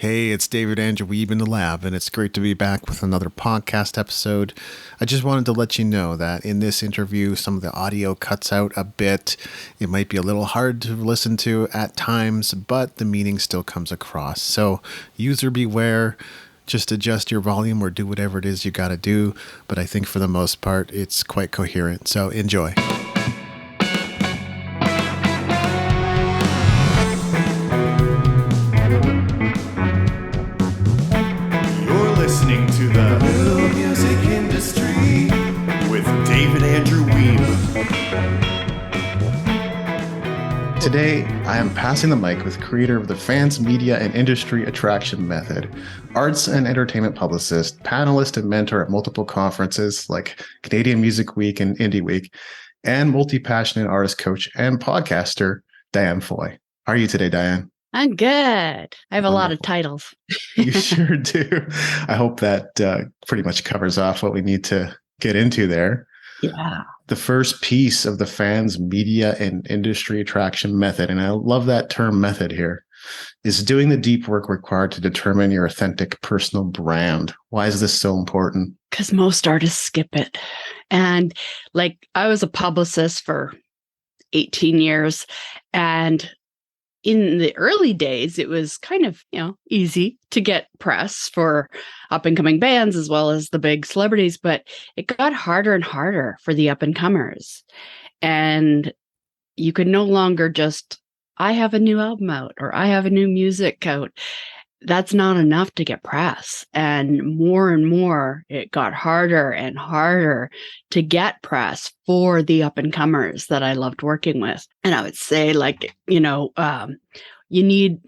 Hey, it's David Andrew Weeb in the lab, and it's great to be back with another podcast episode. I just wanted to let you know that in this interview, some of the audio cuts out a bit. It might be a little hard to listen to at times, but the meaning still comes across. So, user beware. Just adjust your volume or do whatever it is you got to do. But I think for the most part, it's quite coherent. So, enjoy. Listening to the New Music Industry with David Andrew Weeb. Today, I am passing the mic with creator of the Fans Media and Industry Attraction Method, arts and entertainment publicist, panelist and mentor at multiple conferences like Canadian Music Week and Indie Week, and multi-passionate artist coach and podcaster, Diane Foy. How are you today, Diane? I'm good. I have a lot of titles. You sure do. I hope that pretty much covers off what we need to get into there. Yeah. The first piece of the Fans Media and Industry Attraction Method, and I love that term method here, is doing the deep work required to determine your authentic personal brand. Why is this so important? Because most artists skip it. And I was a publicist for 18 years, and in the early days, it was kind of, easy to get press for up and coming bands as well as the big celebrities, but it got harder and harder for the up and comers. And you could no longer just, I have a new album out or I have a new music out. That's not enough to get press. And more, it got harder and harder to get press for the up and comers that I loved working with. And I would say, you need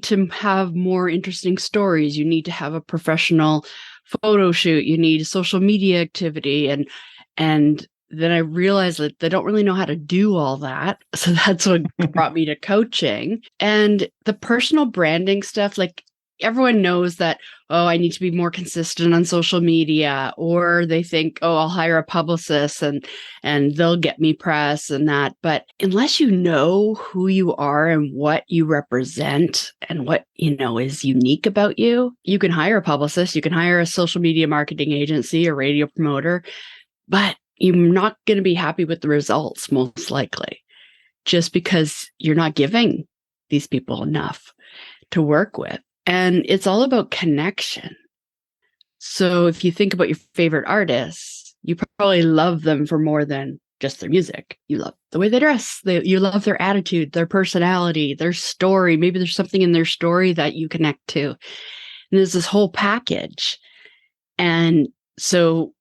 to have more interesting stories. You need to have a professional photo shoot. You need social media activity. And then I realized that they don't really know how to do all that. So that's what brought me to coaching. And the personal branding stuff, everyone knows that, I need to be more consistent on social media, or they think, I'll hire a publicist and they'll get me press and that. But unless you know who you are and what you represent and what, is unique about you, you can hire a publicist, you can hire a social media marketing agency, a radio promoter, but you're not going to be happy with the results, most likely, just because you're not giving these people enough to work with. And it's all about connection. So if you think about your favorite artists, you probably love them for more than just their music. You love the way they dress. You love their attitude, their personality, their story. Maybe there's something in their story that you connect to. And there's this whole package. And so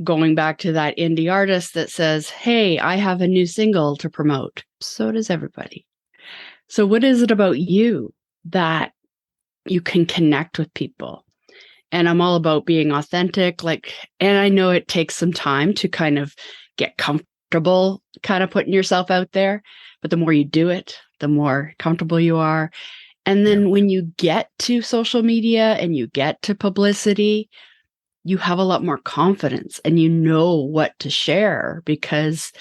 going back to that indie artist that says, hey, I have a new single to promote. So does everybody. So what is it about you that you can connect with people? And I'm all about being authentic. And I know it takes some time to kind of get comfortable, kind of putting yourself out there. But the more you do it, the more comfortable you are. And then when you get to social media and you get to publicity, you have a lot more confidence and you know what to share, because,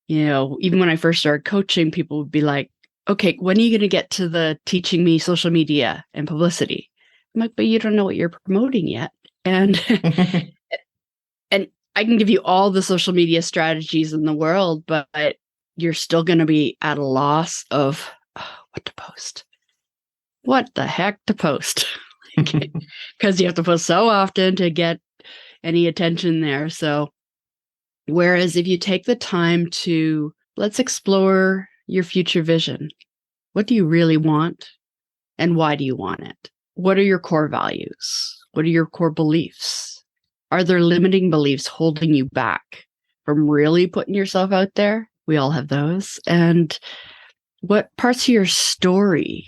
even when I first started coaching, people would be like, okay, when are you going to get to the teaching me social media and publicity? I'm like, but you don't know what you're promoting yet. And, and I can give you all the social media strategies in the world, but you're still going to be at a loss of what to post. What the heck to post? Because you have to post so often to get any attention there. So, whereas if you take the time to, let's explore your future vision. What do you really want? And why do you want it? What are your core values? What are your core beliefs? Are there limiting beliefs holding you back from really putting yourself out there? We all have those. And what parts of your story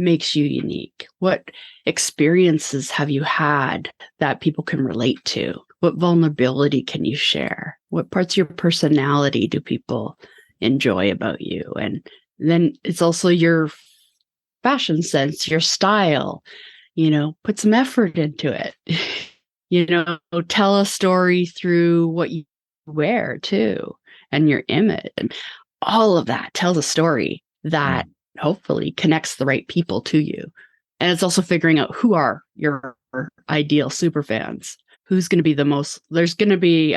makes you unique? What experiences have you had that people can relate to? What vulnerability can you share? What parts of your personality do people enjoy about you? And then it's also your fashion sense, your style, put some effort into it. Tell a story through what you wear too, and your image, and all of that tells a story that hopefully connects the right people to you. And it's also figuring out who are your ideal super fans. Who's going to be the most, there's going to be,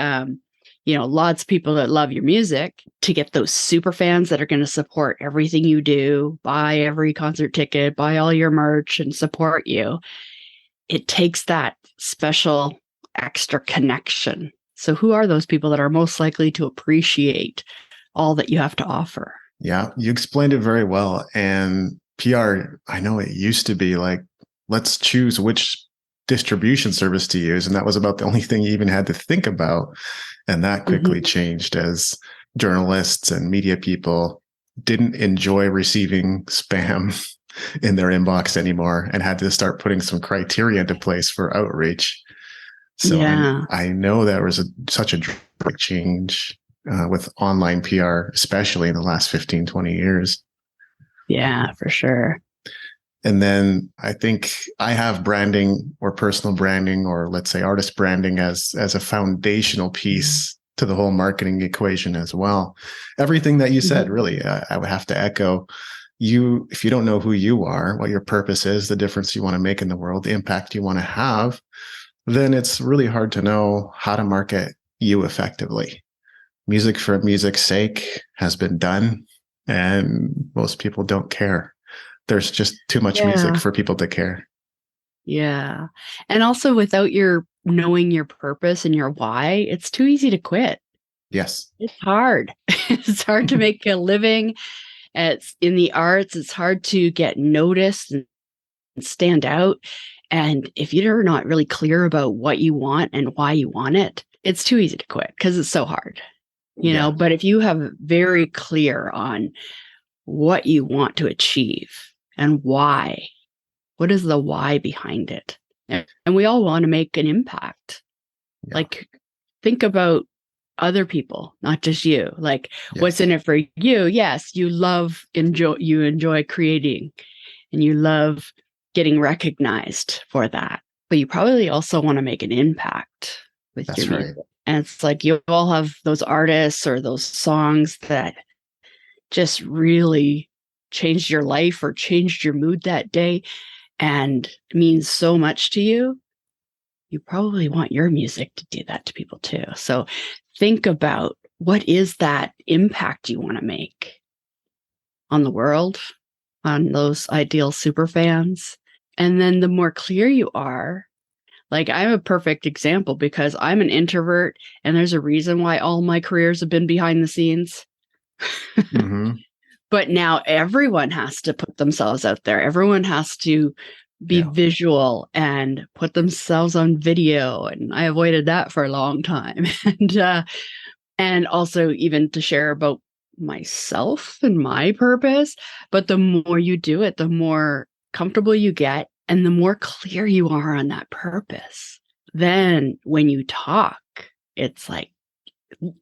lots of people that love your music, to get those super fans that are going to support everything you do, buy every concert ticket, buy all your merch and support you. It takes that special extra connection. So who are those people that are most likely to appreciate all that you have to offer? Yeah, you explained it very well. And PR, I know it used to be like, let's choose which distribution service to use. And that was about the only thing you even had to think about. And that quickly changed as journalists and media people didn't enjoy receiving spam in their inbox anymore and had to start putting some criteria into place for outreach. So I know that was such a dramatic change with online PR, especially in the last 15, 20 years. Yeah, for sure. And then I think I have branding or personal branding, or let's say artist branding, as a foundational piece to the whole marketing equation as well. Everything that you said, really, I would have to echo. If you don't know who you are, what your purpose is, the difference you want to make in the world, the impact you want to have, then it's really hard to know how to market you effectively. Music for music's sake has been done, and most people don't care. There's just too much music for people to care. Yeah. And also, without your knowing your purpose and your why, it's too easy to quit. Yes. It's hard. It's hard to make a living. It's in the arts. It's hard to get noticed and stand out. And if you're not really clear about what you want and why you want it, it's too easy to quit because it's so hard, you know. But if you have very clear on what you want to achieve and why, what is the why behind it? And we all want to make an impact. Like, think about other people, not just you. Like, what's in it for you? Yes, you enjoy creating, and you love getting recognized for that. But you probably also want to make an impact with your music. And it's like, you all have those artists or those songs that just really changed your life or changed your mood that day and means so much to you. You probably want your music to do that to people too. So think about, what is that impact you want to make on the world, on those ideal super fans? And then the more clear you are, like, I'm a perfect example because I'm an introvert, and there's a reason why all my careers have been behind the scenes. But now everyone has to put themselves out there. Everyone has to be visual and put themselves on video. And I avoided that for a long time. And also even to share about myself and my purpose. But the more you do it, the more comfortable you get and the more clear you are on that purpose. Then when you talk, it's like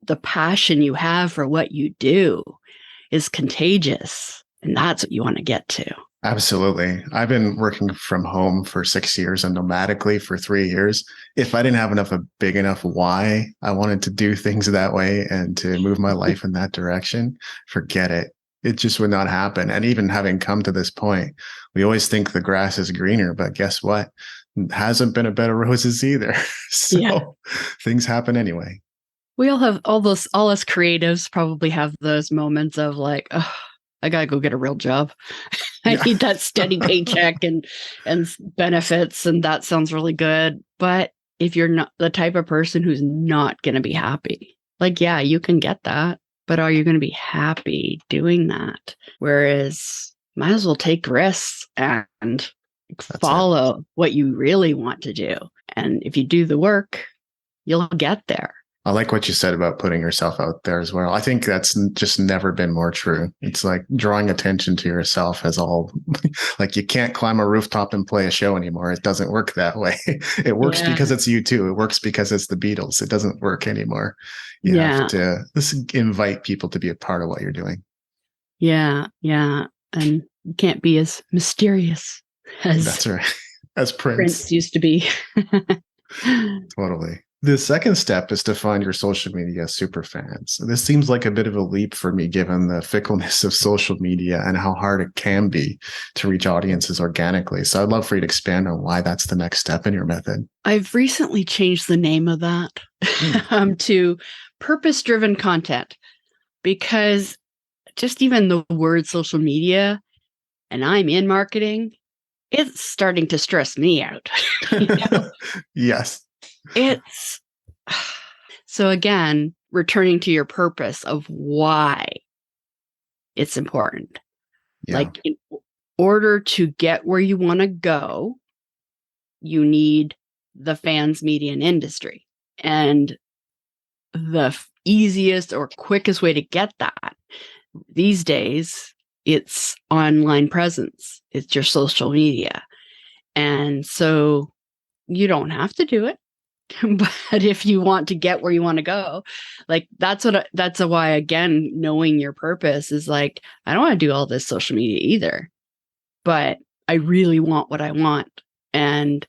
the passion you have for what you do is contagious. And that's what you want to get to. Absolutely. I've been working from home for 6 years and nomadically for 3 years. If I didn't have a big enough why I wanted to do things that way and to move my life in that direction, forget it. It just would not happen. And even having come to this point, we always think the grass is greener, but guess what? It hasn't been a bed of roses either. So things happen anyway. We all have all us creatives probably have those moments of like, oh, I gotta go get a real job. I need that steady paycheck and benefits, and that sounds really good. But if you're not the type of person who's not gonna be happy, like, yeah, you can get that, but are you gonna be happy doing that? Whereas, might as well take risks and follow what you really want to do. And if you do the work, you'll get there. I like what you said about putting yourself out there as well. I think that's just never been more true. It's like drawing attention to yourself has all, like, you can't climb a rooftop and play a show anymore. It doesn't work that way. It works because it's you too. It works because it's the Beatles. It doesn't work anymore. You have to invite people to be a part of what you're doing. Yeah. And you can't be as mysterious as that's right. As Prince used to be. Totally. The second step is to find your social media super fans. This seems like a bit of a leap for me, given the fickleness of social media and how hard it can be to reach audiences organically. So I'd love for you to expand on why that's the next step in your method. I've recently changed the name of that to purpose-driven content, because just even the word social media, and I'm in marketing, it's starting to stress me out. Yes. It's so, again, returning to your purpose of why it's important. Yeah. Like, in order to get where you want to go, you need the fans, media, and industry. And the easiest or quickest way to get that these days, it's online presence. It's your social media. And so you don't have to do it. But if you want to get where you want to go, like that's why, again, knowing your purpose is like, I don't want to do all this social media either, but I really want what I want. And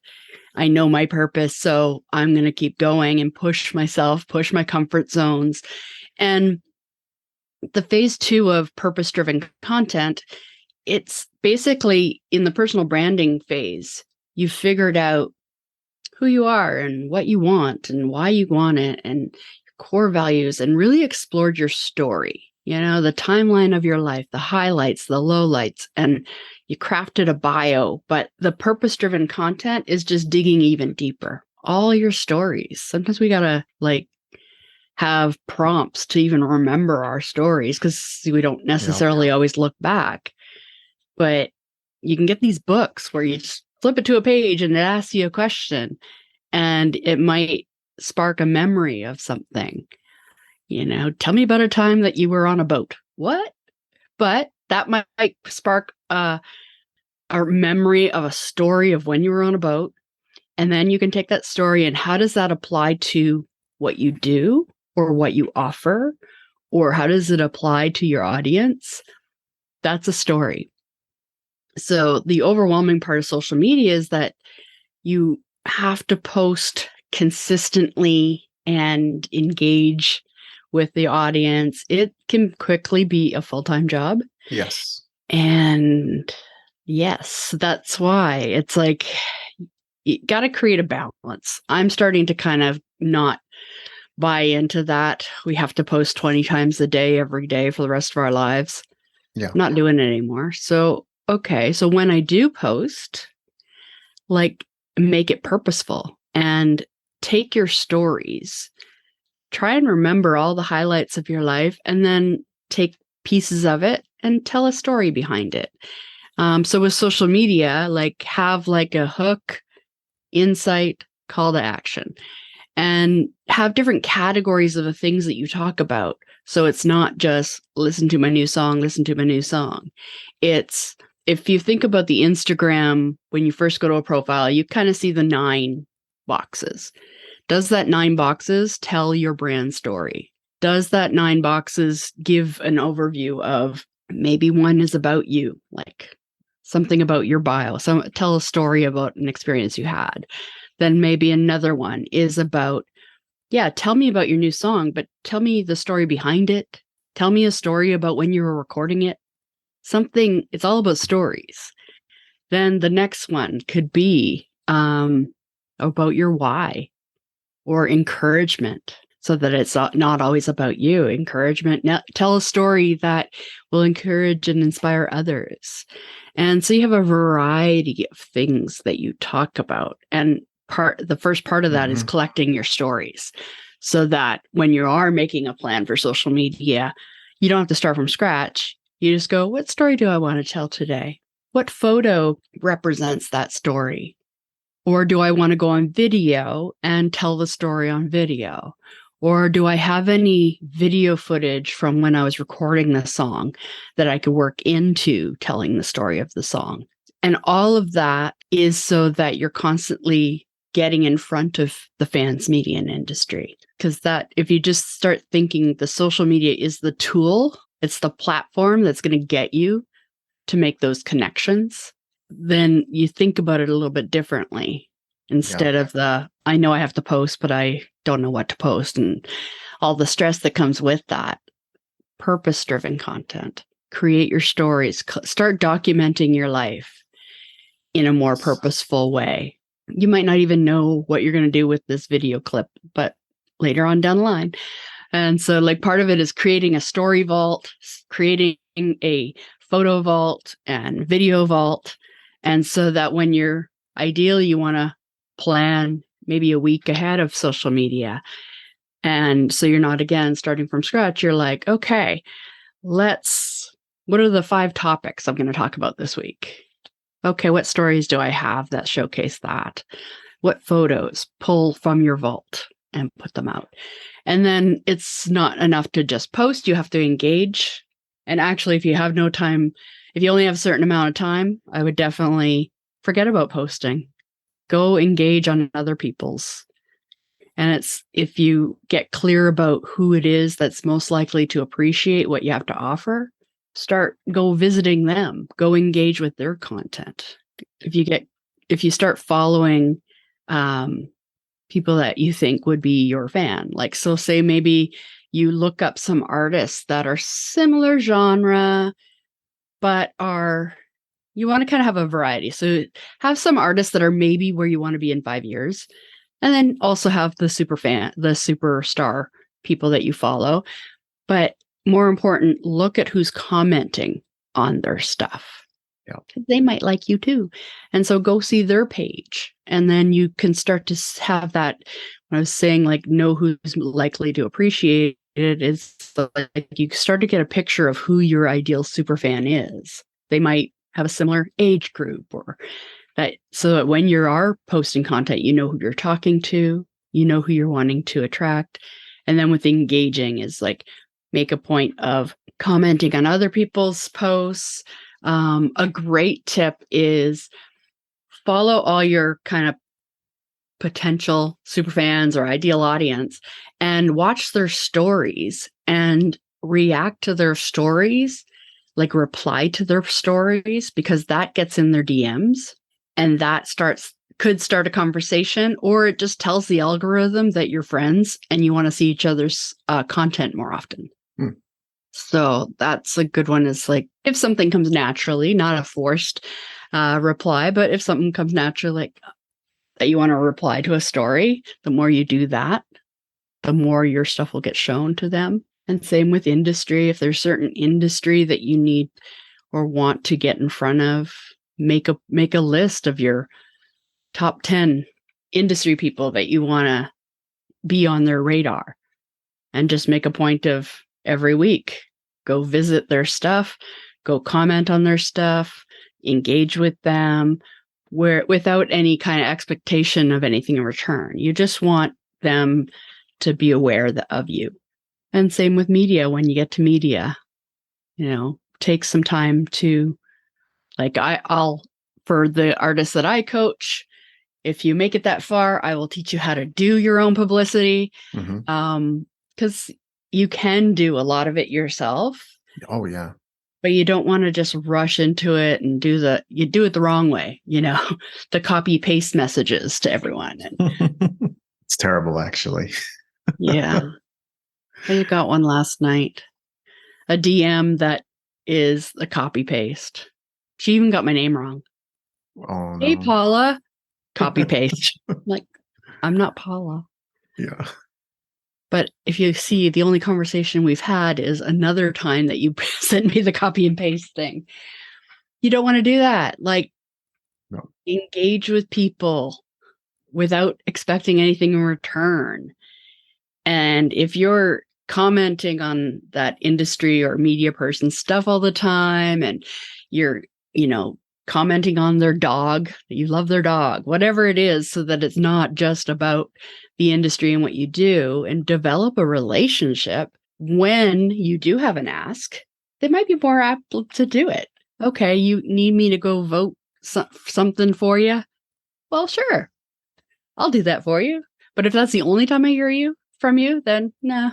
I know my purpose. So I'm going to keep going and push myself, push my comfort zones. And the phase 2 of purpose-driven content, it's basically in the personal branding phase. You've figured out who you are and what you want and why you want it and your core values, and really explored your story, the timeline of your life, the highlights, the lowlights, and you crafted a bio. But the purpose-driven content is just digging even deeper. All your stories. Sometimes we gotta have prompts to even remember our stories, because we don't necessarily always look back. But you can get these books where you just flip it to a page and it asks you a question, and it might spark a memory of something. Tell me about a time that you were on a boat. What? But that might spark a memory of a story of when you were on a boat. And then you can take that story and how does that apply to what you do or what you offer, or how does it apply to your audience? That's a story. So the overwhelming part of social media is that you have to post consistently and engage with the audience. It can quickly be a full-time job. Yes. And yes, that's why it's like, you got to create a balance. I'm starting to kind of not buy into that. We have to post 20 times a day, every day for the rest of our lives. Yeah. I'm not doing it anymore. So, okay. So when I do post, make it purposeful and take your stories, try and remember all the highlights of your life, and then take pieces of it and tell a story behind it. So with social media, have a hook, insight, call to action, and have different categories of the things that you talk about. So it's not just listen to my new song. It's, if you think about the Instagram, when you first go to a profile, you kind of see the 9 boxes. Does that 9 boxes tell your brand story? Does that 9 boxes give an overview of, maybe one is about you, like something about your bio, tell a story about an experience you had. Then maybe another one is about, tell me about your new song, but tell me the story behind it. Tell me a story about when you were recording it. Something, it's all about stories. Then the next one could be about your why, or encouragement, so that it's not always about you. Encouragement. Now, tell a story that will encourage and inspire others. And so you have a variety of things that you talk about. And the first part of that is collecting your stories, so that when you are making a plan for social media, you don't have to start from scratch. You just go, what story do I want to tell today? What photo represents that story? Or do I want to go on video and tell the story on video? Or do I have any video footage from when I was recording the song that I could work into telling the story of the song? And all of that is so that you're constantly getting in front of the fans, media, and industry. Because if you just start thinking the social media is the tool, it's the platform that's going to get you to make those connections, then you think about it a little bit differently, instead of the I know I have to post, but I don't know what to post, and all the stress that comes with that. Purpose-driven content. Create your stories. Start documenting your life in a more purposeful way. You might not even know what you're going to do with this video clip, but later on down the line. And so like part of it is creating a story vault, creating a photo vault and video vault. And so that when you're ideally, you want to plan maybe a week ahead of social media. And so you're not, again, starting from scratch. You're like, okay, what are the 5 topics I'm going to talk about this week? Okay, what stories do I have that showcase that? What photos pull from your vault and put them out? And then it's not enough to just post. You have to engage. And actually, if you have no time, if you only have a certain amount of time, I would definitely forget about posting. Go engage on other people's. And it's if you get clear about who it is that's most likely to appreciate what you have to offer, go visiting them, go engage with their content. If you start following people that you think would be your fan, like, so say maybe you look up some artists that are similar genre, but you want to kind of have a variety. So have some artists that are maybe where you want to be in 5 years. And then also have the superstar people that you follow. But more important, look at who's commenting on their stuff. Yeah. They might like you too. And so go see their page. And then you can start to have that, when I was saying, like, know who's likely to appreciate it, is like you start to get a picture of who your ideal superfan is. They might have a similar age group or that, so that when you are posting content, you know who you're talking to, you know who you're wanting to attract. And then with engaging is like, make a point of commenting on other people's posts. A great tip is follow all your kind of potential superfans or ideal audience and watch their stories and react to their stories, like reply to their stories, because that gets in their DMs. And that could start a conversation, or it just tells the algorithm that you're friends and you want to see each other's content more often. So that's a good one. Is like, if something comes naturally, not a forced reply, but if something comes naturally, like that you want to reply to a story, the more you do that, the more your stuff will get shown to them. And same with industry. If there's certain industry that you need or want to get in front of, make a list of your top 10 industry people that you want to be on their radar, and just make a point of every week, go visit their stuff, go comment on their stuff, engage with them, without any kind of expectation of anything in return. You just want them to be aware of you. And same with media. When you get to media, take some time to, like, I'll, for the artists that I coach, if you make it that far, I will teach you how to do your own publicity. Because you can do a lot of it yourself. Oh, yeah. But you don't want to just rush into it and you do it the wrong way, the copy paste messages to everyone. It's terrible, actually. Yeah. I got one last night, a DM that is a copy paste. She even got my name wrong. Oh, no. Hey, Paula, copy paste. Like, I'm not Paula. Yeah. But if you see, the only conversation we've had is another time that you sent me the copy and paste thing. You don't want to do that. Like, no. Engage with people without expecting anything in return. And if you're commenting on that industry or media person's stuff all the time, and you're, commenting on their dog, that you love their dog, whatever it is, so that it's not just about the industry and what you do, and develop a relationship. When you do have an ask, they might be more apt to do it. Okay, you need me to go vote something for you? Well, sure, I'll do that for you. But if that's the only time I hear from you, then nah.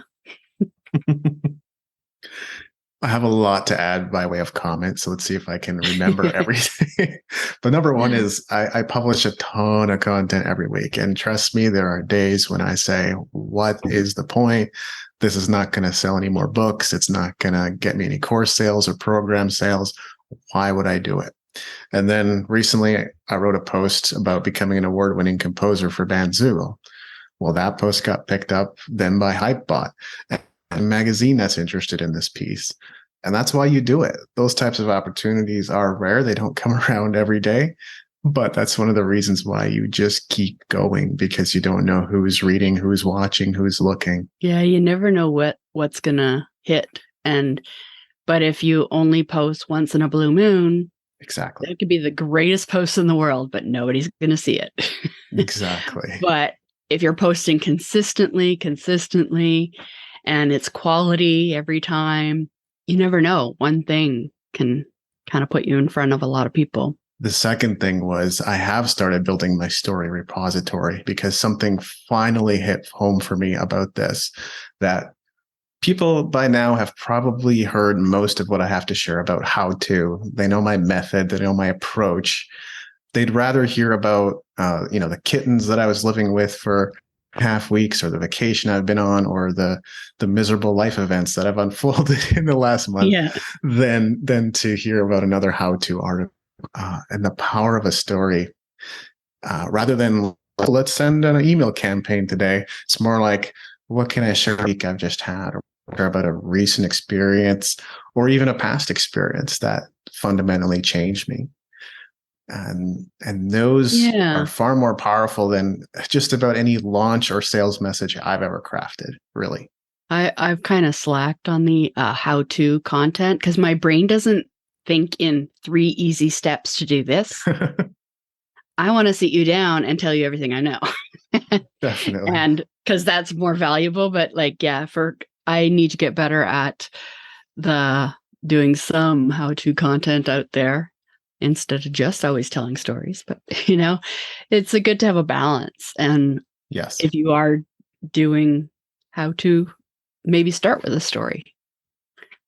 I have a lot to add by way of comment, so let's see if I can remember everything. But number one is I publish a ton of content every week. And trust me, there are days when I say, what is the point? This is not going to sell any more books. It's not going to get me any course sales or program sales. Why would I do it? And then recently I wrote a post about becoming an award-winning composer for Bandzoogle. Well, that post got picked up then by Hypebot, a magazine that's interested in this piece. And that's why you do it. Those types of opportunities are rare. They don't come around every day. But that's one of the reasons why you just keep going, because you don't know who's reading, who's watching, who's looking. Yeah, you never know what's gonna hit. But if you only post once in a blue moon, Exactly. it could be the greatest post in the world, but nobody's gonna see it. Exactly. But if you're posting consistently, and it's quality every time, you never know. One thing can kind of put you in front of a lot of people. The second thing was I have started building my story repository, because something finally hit home for me about this, that people by now have probably heard most of what I have to share about how to. They know my method, they know my approach. They'd rather hear about, the kittens that I was living with for half weeks, or the vacation I've been on, or the miserable life events that have unfolded in the last month, than to hear about another how-to article. And the power of a story, rather than let's send an email campaign today, it's more like, what can I share a week I've just had, or about a recent experience, or even a past experience that fundamentally changed me. And those are far more powerful than just about any launch or sales message I've ever crafted, really. I've kind of slacked on the how-to content, because my brain doesn't think in 3 easy steps to do this. I want to sit you down and tell you everything I know. Definitely. And because that's more valuable. But I need to get better at doing some how-to content out there, instead of just always telling stories. But, it's good to have a balance. And yes, if you are doing how-to, maybe start with a story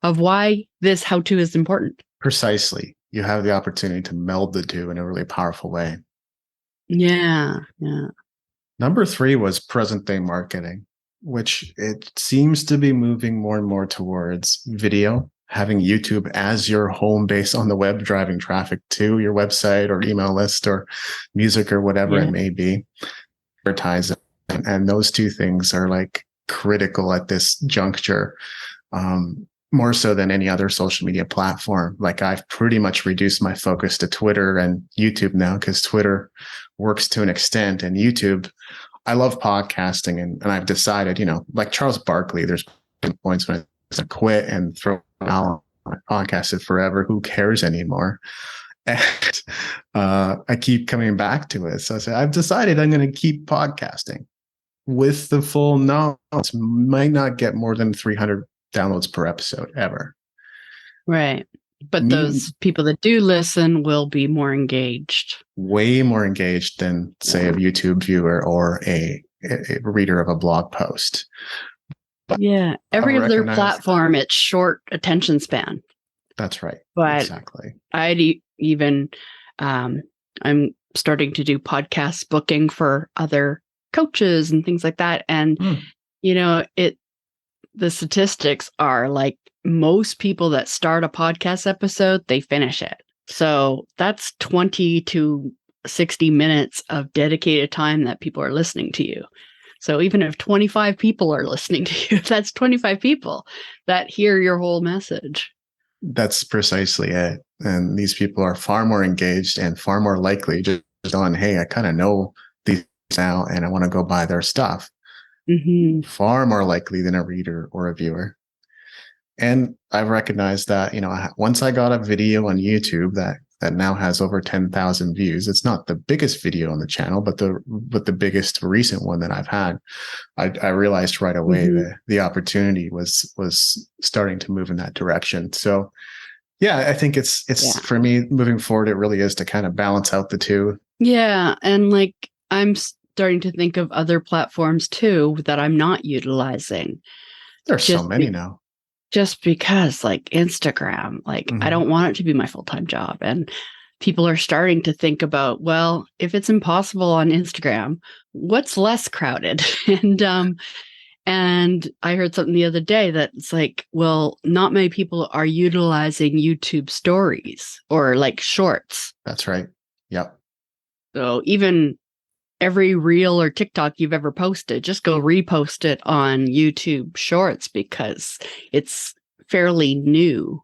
of why this how-to is important. Precisely. You have the opportunity to meld the two in a really powerful way. Yeah. Number 3 was present day marketing, which it seems to be moving more and more towards video, having YouTube as your home base on the web, driving traffic to your website or email list or music or whatever it may be, advertising. And those two things are like critical at this juncture, more so than any other social media platform. Like, I've pretty much reduced my focus to Twitter and YouTube now, because Twitter works to an extent, and YouTube, I love podcasting, and I've decided, like Charles Barkley, there's points when I quit and throw out, I podcasted forever. Who cares anymore? And I keep coming back to it. So I said, I've decided I'm going to keep podcasting with the full knowledge. Might not get more than 300 downloads per episode ever. Right. But those people that do listen will be more engaged. Way more engaged than, say, a YouTube viewer or a reader of a blog post. Yeah. Every other platform, it's short attention span. That's right. But exactly. I'd even, I'm starting to do podcast booking for other coaches and things like that. And, the statistics are like, most people that start a podcast episode, they finish it. So that's 20 to 60 minutes of dedicated time that people are listening to you. So even if 25 people are listening to you, that's 25 people that hear your whole message. That's precisely it. And these people are far more engaged and far more likely just on, hey, I kind of know these now and I want to go buy their stuff. Mm-hmm. Far more likely than a reader or a viewer. And I've recognized that, once I got a video on YouTube that now has over 10,000 views, it's not the biggest video on the channel, but the biggest recent one that I've had. I realized right away that the opportunity was starting to move in that direction. So, yeah, I think it's for me moving forward, it really is to kind of balance out the two. Yeah, and like I'm starting to think of other platforms too that I'm not utilizing. There's so many now. just because like Instagram, like I don't want it to be my full-time job. And people are starting to think about, well, if it's impossible on Instagram, what's less crowded? And I heard something the other day that's like, well, not many people are utilizing YouTube stories or like shorts. That's right. Yep. So even every reel or TikTok you've ever posted, just go repost it on YouTube Shorts because it's fairly new.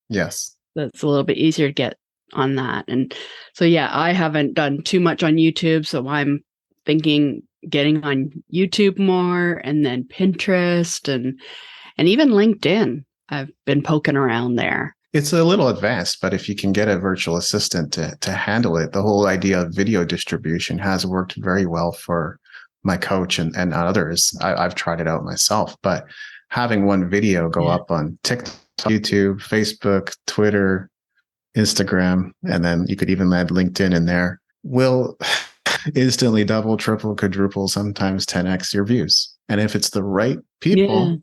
Yes. That's a little bit easier to get on that. And so, yeah, I haven't done too much on YouTube. So I'm thinking getting on YouTube more, and then Pinterest and even LinkedIn. I've been poking around there. It's a little advanced, but if you can get a virtual assistant to handle it, the whole idea of video distribution has worked very well for my coach and others. I've tried it out myself, but having one video go up on TikTok, YouTube, Facebook, Twitter, Instagram, and then you could even add LinkedIn in there, will instantly double, triple, quadruple, sometimes 10x your views. And if it's the right people,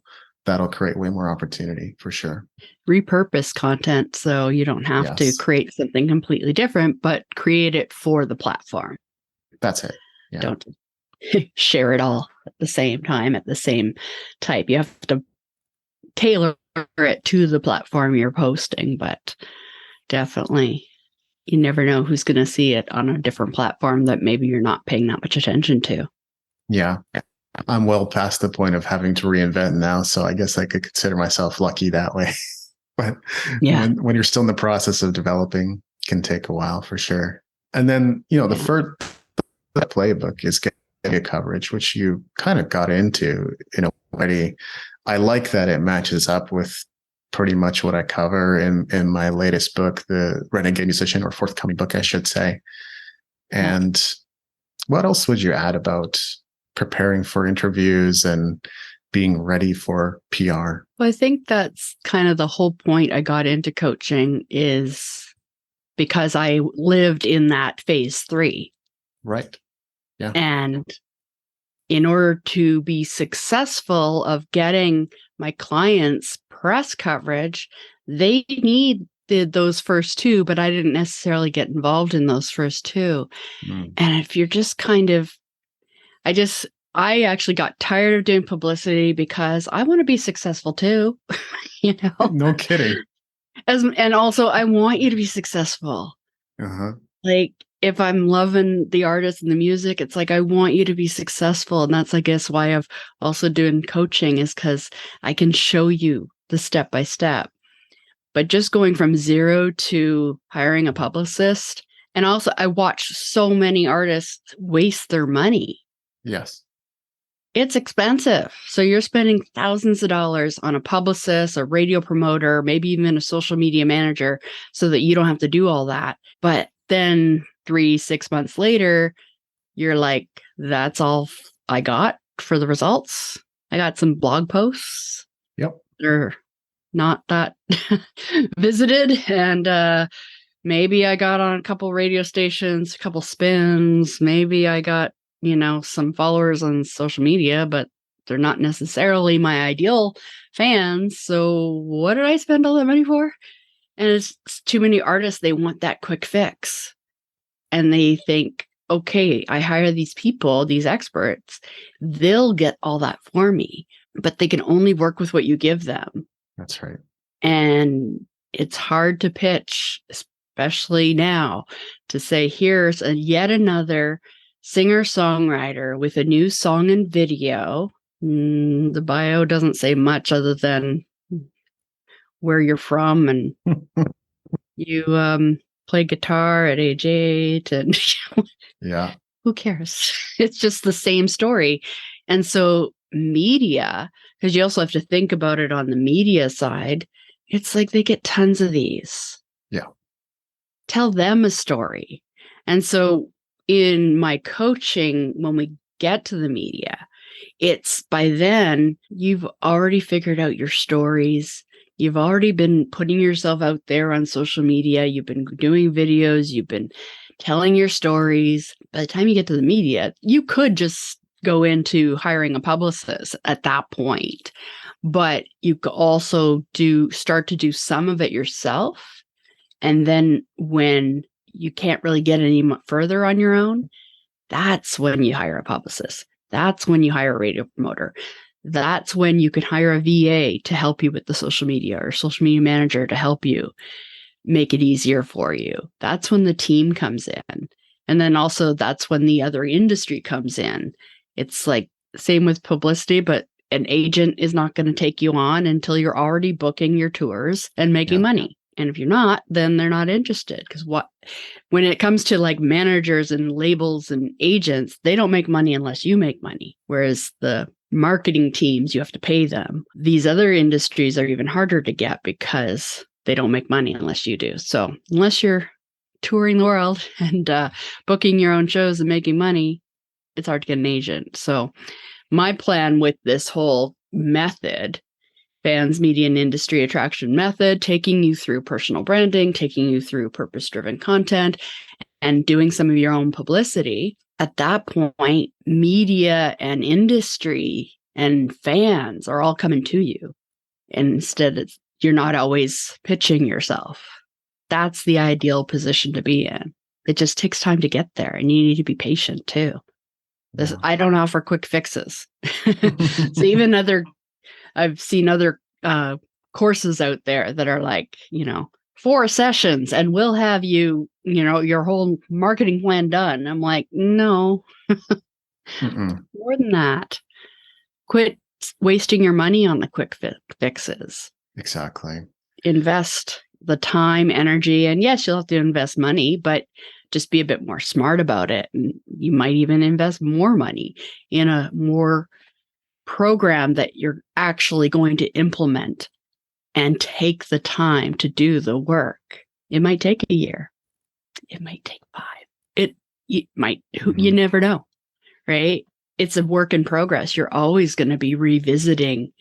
that'll create way more opportunity for sure. Repurpose content so you don't have to create something completely different, but create it for the platform. That's it. Yeah. Don't share it all at the same time, at the same type. You have to tailor it to the platform you're posting, but definitely you never know who's going to see it on a different platform that maybe you're not paying that much attention to. Yeah. I'm well past the point of having to reinvent now, so I guess I could consider myself lucky that way. But when you're still in the process of developing, it can take a while for sure. And then, the first playbook is media coverage, which you kind of got into in a way. I like that it matches up with pretty much what I cover in my latest book, The Renegade Musician, or forthcoming book, I should say. And what else would you add about preparing for interviews and being ready for PR? Well, I think that's kind of the whole point I got into coaching, is because I lived in that phase 3. Right. Yeah. And in order to be successful of getting my clients press coverage, they needed those first 2, but I didn't necessarily get involved in those first 2. And if you're just kind of, I actually got tired of doing publicity because I want to be successful too. No kidding. And also I want you to be successful. Like, if I'm loving the artist and the music, it's like, I want you to be successful. And that's, I guess, why I've also doing coaching, is because I can show you the step by step. But just going from 0 to hiring a publicist. And also I watch so many artists waste their money. Yes. It's expensive. So you're spending thousands of dollars on a publicist, a radio promoter, maybe even a social media manager, so that you don't have to do all that. But then 3-6 months later, you're like, that's all I got for the results. I got some blog posts. Yep. They're not that visited. And maybe I got on a couple radio stations, a couple spins. Maybe I got, some followers on social media, but they're not necessarily my ideal fans. So what did I spend all that money for? And it's too many artists. They want that quick fix. And they think, okay, I hire these people, these experts, they'll get all that for me, but they can only work with what you give them. That's right. And it's hard to pitch, especially now, to say, here's yet another singer-songwriter with a new song and video. The bio doesn't say much other than where you're from, and you play guitar at age 8, and who cares? It's just the same story. And so media, because you also have to think about it on the media side, it's like they get tons of these. Yeah. Tell them a story. And so in my coaching, when we get to the media, it's by then you've already figured out your stories. You've already been putting yourself out there on social media. You've been doing videos. You've been telling your stories. By the time you get to the media, you could just go into hiring a publicist at that point. but you could also start to do some of it yourself. And then when you can't really get any further on your own, that's when you hire a publicist. That's when you hire a radio promoter. That's when you can hire a VA to help you with the social media, or social media manager to help you make it easier for you. That's when the team comes in. And then also that's when the other industry comes in. It's like same with publicity, but an agent is not going to take you on until you're already booking your tours and making money. And if you're not, then they're not interested. Because when it comes to like managers and labels and agents, they don't make money unless you make money. Whereas the marketing teams, you have to pay them. These other industries are even harder to get because they don't make money unless you do. So unless you're touring the world and booking your own shows and making money, it's hard to get an agent. So my plan with this whole method, Fans, Media, and Industry Attraction Method, taking you through personal branding, taking you through purpose-driven content, and doing some of your own publicity. At that point, media and industry and fans are all coming to you. And instead, you're not always pitching yourself. That's the ideal position to be in. It just takes time to get there, and you need to be patient too. I don't offer quick fixes. So even I've seen other courses out there that are like, 4 sessions and we'll have you, your whole marketing plan done. I'm like, no, more than that. Quit wasting your money on the quick fixes. Exactly. Invest the time, energy, and yes, you'll have to invest money, but just be a bit more smart about it. And you might even invest more money in a more program that you're actually going to implement and take the time to do the work. It might take a year. It might take 5. You never know, right? It's a work in progress. You're always going to be revisiting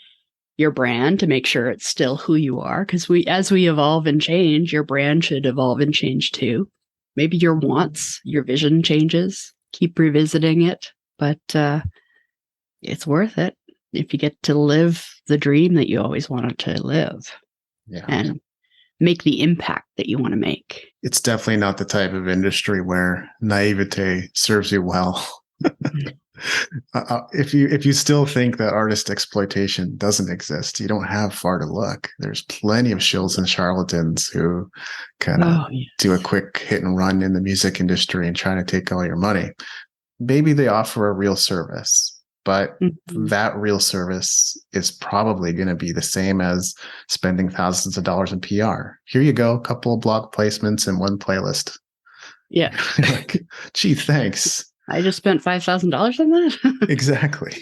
your brand to make sure it's still who you are. Because as we evolve and change, your brand should evolve and change too. Maybe your wants, your vision changes. Keep revisiting it, but it's worth it if you get to live the dream that you always wanted to live and make the impact that you want to make. It's definitely not the type of industry where naivete serves you well. If you still think that artist exploitation doesn't exist, you don't have far to look. There's plenty of shills and charlatans who kind of do a quick hit and run in the music industry and try to take all your money. Maybe they offer a real service, but that real service is probably going to be the same as spending thousands of dollars in PR. Here you go, a couple of blog placements and 1 playlist. Yeah. Like, gee, thanks. I just spent $5,000 on that. Exactly.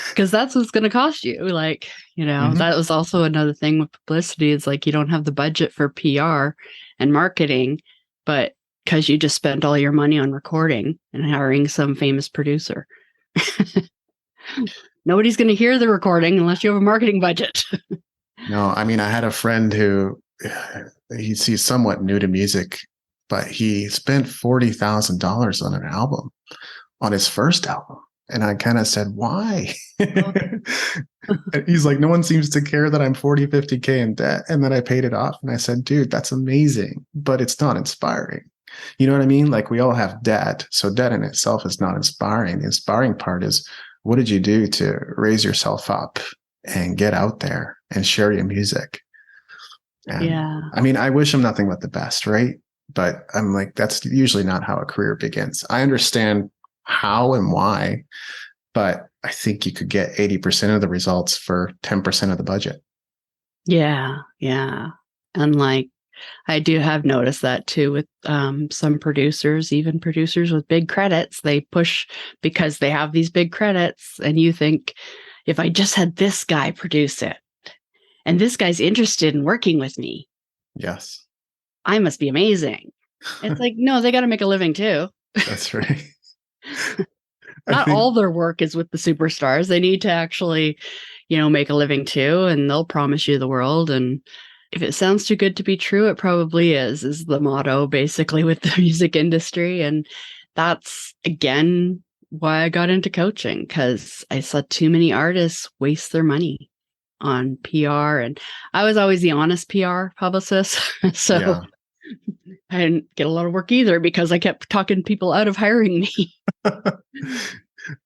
Because that's what's going to cost you. Like, that was also another thing with publicity. It's like you don't have the budget for PR and marketing, but because you just spent all your money on recording and hiring some famous producer. Nobody's going to hear the recording unless you have a marketing budget. No, I mean, I had a friend who he's somewhat new to music, but he spent $40,000 on an album, on his first album. And I kind of said, why? He's like, no one seems to care that I'm 40, 50K in debt. And then I paid it off. And I said, dude, that's amazing, but it's not inspiring. You know what I mean? Like, we all have debt. So debt in itself is not inspiring. The inspiring part is, what did you do to raise yourself up and get out there and share your music? And, I mean, I wish him nothing but the best, right? But I'm like, that's usually not how a career begins. I understand how and why, but I think you could get 80% of the results for 10% of the budget. Yeah. And like, I do have noticed that too with some producers, even producers with big credits, they push because they have these big credits. And you think, if I just had this guy produce it and this guy's interested in working with me. Yes. I must be amazing. It's like, no, they got to make a living too. That's right. Not all their work is with the superstars. They need to actually, make a living too. And they'll promise you the world. And if it sounds too good to be true, it probably is the motto basically with the music industry. And that's, again, why I got into coaching, because I saw too many artists waste their money on PR. And I was always the honest PR publicist. So Yeah. I didn't get a lot of work either because I kept talking people out of hiring me.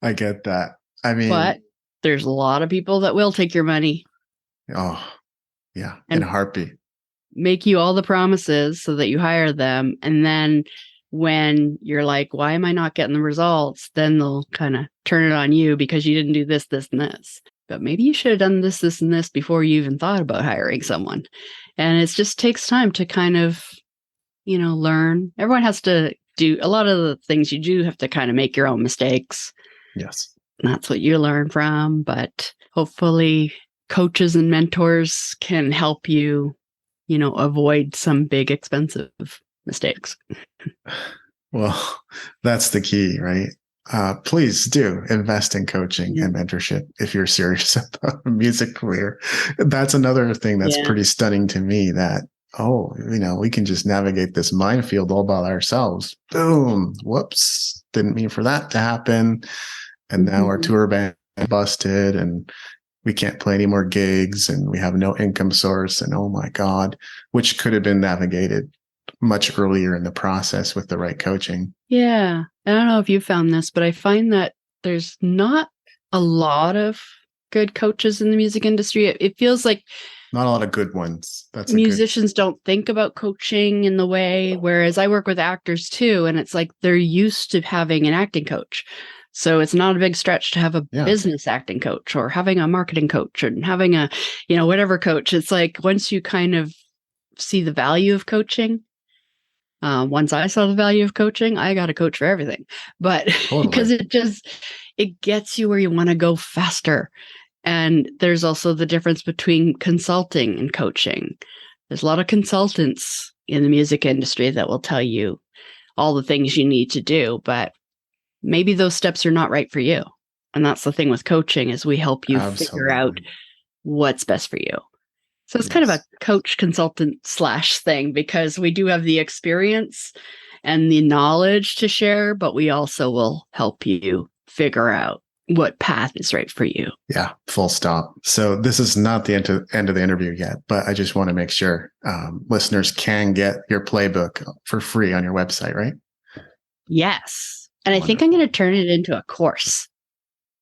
I get that. I mean, But there's a lot of people that will take your money oh, yeah, in and a heartbeat. make you all the promises so that you hire them. And then when you're like, why am I not getting the results? Then they'll kind of turn it on you because you didn't do this, this, and this. But maybe you should have done this, this, and this before you even thought about hiring someone. And it just takes time to kind of, learn. Everyone has to do a lot of the things you do, have to kind of make your own mistakes. Yes. And that's what you learn from. But hopefully coaches and mentors can help you, avoid some big expensive mistakes. Well, that's the key, right? Please do invest in coaching and mentorship if you're serious about a music career. That's another thing that's pretty stunning to me, that, we can just navigate this minefield all by ourselves. Boom. Whoops. Didn't mean for that to happen. And now our tour band busted and we can't play any more gigs and we have no income source. And oh my God, which could have been navigated much earlier in the process with the right coaching. Yeah. I don't know if you found this, but I find that there's not a lot of good coaches in the music industry. It feels like not a lot of good ones. That's musicians don't think about coaching in the way, whereas I work with actors too. And it's like they're used to having an acting coach. So it's not a big stretch to have a business acting coach or having a marketing coach and having a, whatever coach. It's like once you kind of see the value of coaching, once I saw the value of coaching, I got a coach for everything. But because it gets you where you want to go faster. And there's also the difference between consulting and coaching. There's a lot of consultants in the music industry that will tell you all the things you need to do, but maybe those steps are not right for you. And that's the thing with coaching, is we help you figure out what's best for you. So it's kind of a coach consultant / thing, because we do have the experience and the knowledge to share, but we also will help you figure out what path is right for you. Yeah, full stop. So this is not the end of the interview yet, but I just want to make sure listeners can get your playbook for free on your website, right? Yes. And I think I'm going to turn it into a course.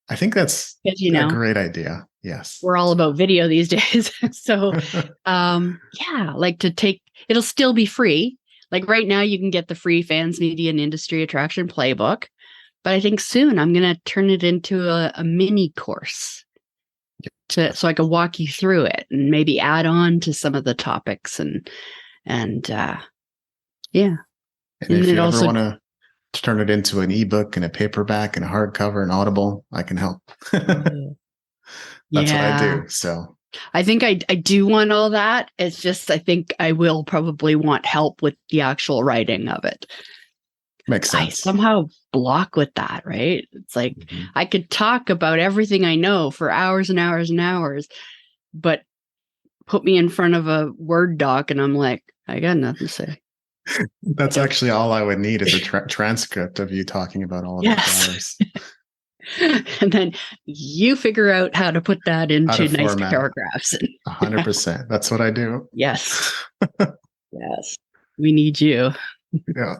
I think that's a great idea. Yes. We're all about video these days. So, it'll still be free. Like right now you can get the free Fans Media and Industry Attraction Playbook, but I think soon I'm going to turn it into a mini course so I can walk you through it and maybe add on to some of the topics and if you ever want to turn it into an ebook and a paperback and a hardcover and Audible, I can help. That's what I do. So I think I do want all that. It's just, I think I will probably want help with the actual writing of it. Makes sense. I somehow block with that, right? It's like I could talk about everything I know for hours and hours and hours, but put me in front of a Word doc and I'm like, I got nothing to say. That's actually all I would need, is a transcript of you talking about all of those hours. And then you figure out how to put that into nice paragraphs. 100%. That's what I do. Yes. Yes. We need you. Yeah.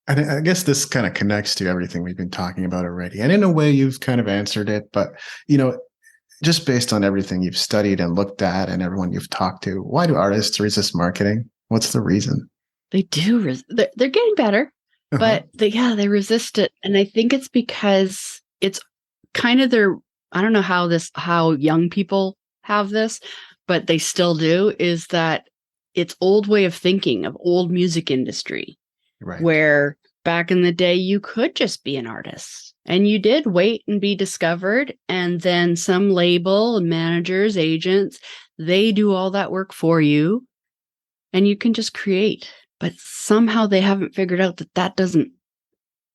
I guess this kind of connects to everything we've been talking about already. And in a way, you've kind of answered it. But, just based on everything you've studied and looked at and everyone you've talked to, why do artists resist marketing? What's the reason? They do. They're getting better. But they resist it. And I think it's because it's kind of I don't know how young people have this, but they still do, is that it's old way of thinking of old music industry, right? Where back in the day you could just be an artist and you did wait and be discovered. And then some label and managers, agents, they do all that work for you and you can just create. But somehow they haven't figured out that doesn't